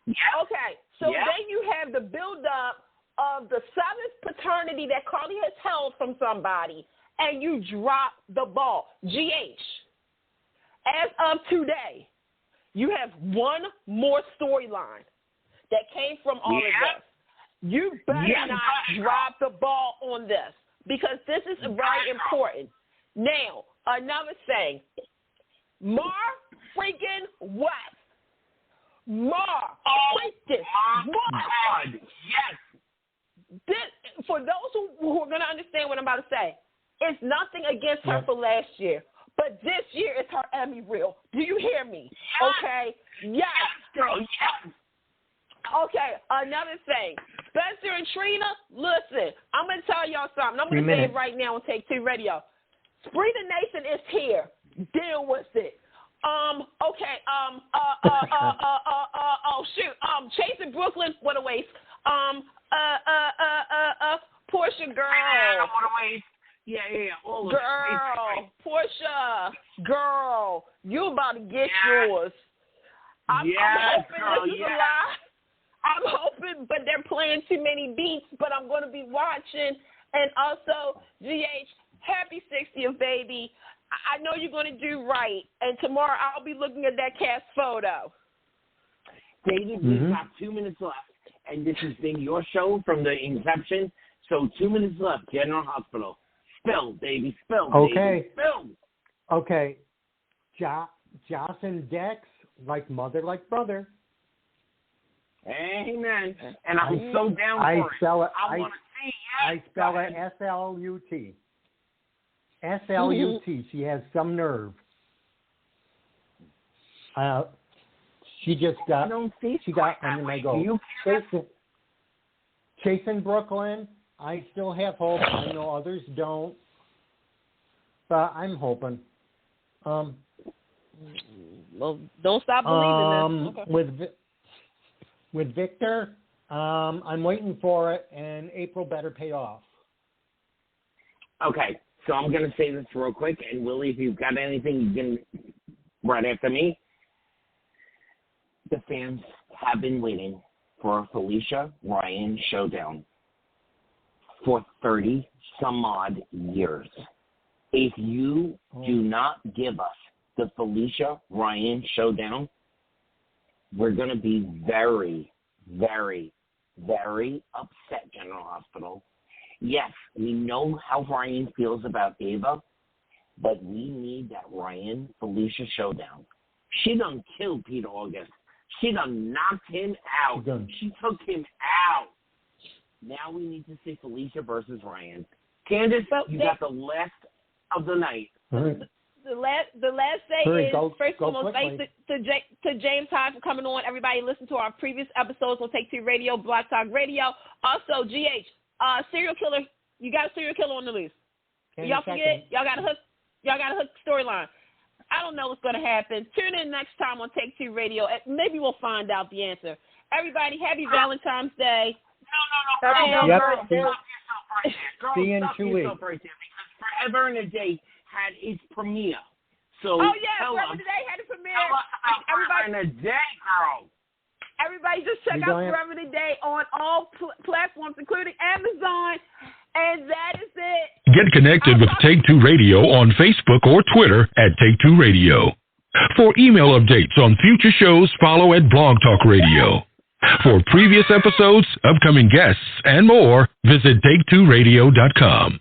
Yeah. Okay, so then you have the build-up of the 7th paternity that Carly has held from somebody, and you drop the ball. GH, as of today, you have one more storyline that came from all of this. You better not drop the ball on this because this is very important. Now, another thing, Mar freaking West. Mar freaking West. Yes. This, for those who are going to understand what I'm about to say, it's nothing against her for last year, but this year is her Emmy reel. Do you hear me? Okay? Yes. Girl, yes. Okay, another thing. Spencer and Trina, listen, I'm going to tell y'all something. I'm going to say it right now on Take Two Radio. Spree the Nation is here. Deal with it. Chasing Brooklyn, what a waste. Portia, girl. What a waste. Yeah. All girl, Portia, girl, you about to get yours. I'm hoping this is a lie. I'm hoping, but they're playing too many beats, but I'm going to be watching. And also, GH, happy 60th, baby. I know you're going to do right. And tomorrow I'll be looking at that cast photo. David, we've got 2 minutes left. And this has been your show from the inception. So 2 minutes left, General Hospital. Spill, baby, spill, baby, spill. Okay. Joss and Dex, like mother, like brother. Amen. And I'm so down for it. I want to see I spell it S-L-U-T. S-L-U-T. She has some nerve. She just got. And then I go. Chasing Brooklyn. I still have hope. I know others don't, but I'm hoping. Well, don't stop believing this. Okay. With Victor, I'm waiting for it, and April better pay off. Okay, so I'm going to say this real quick, and Willie, if you've got anything, you can right after me. The fans have been waiting for a Felicia Ryan showdown for 30-some-odd years. If you do not give us the Felicia Ryan showdown, we're going to be very, very, very upset, General Hospital. Yes, we know how Ryan feels about Ava, but we need that Ryan-Felicia showdown. She done killed Peter August. She done knocked him out. She took him out. Now we need to see Felicia versus Ryan. Candace, you got the last of the night. The The last say is first and foremost thanks to James Hyde for coming on. Everybody listen to our previous episodes on Take Two Radio, Blog Talk Radio. Also, GH, serial killer. You got a serial killer on the loose. Y'all forget? Y'all got a hook storyline. I don't know what's going to happen. Tune in next time on Take Two Radio. Maybe we'll find out the answer. Everybody, happy Valentine's Day. No. Yep. Girl, See you in 2 weeks. Because Forever and a Day had its premiere. So Forever and a Day had its premiere. Forever and a Day, girl. Everybody just check out Forever and a Day on all platforms, including Amazon. And that is it. Get connected with Take Two Radio on Facebook or Twitter at Take Two Radio. For email updates on future shows, follow at Blog Talk Radio. For previous episodes, upcoming guests, and more, visit TakeTwoRadio.com.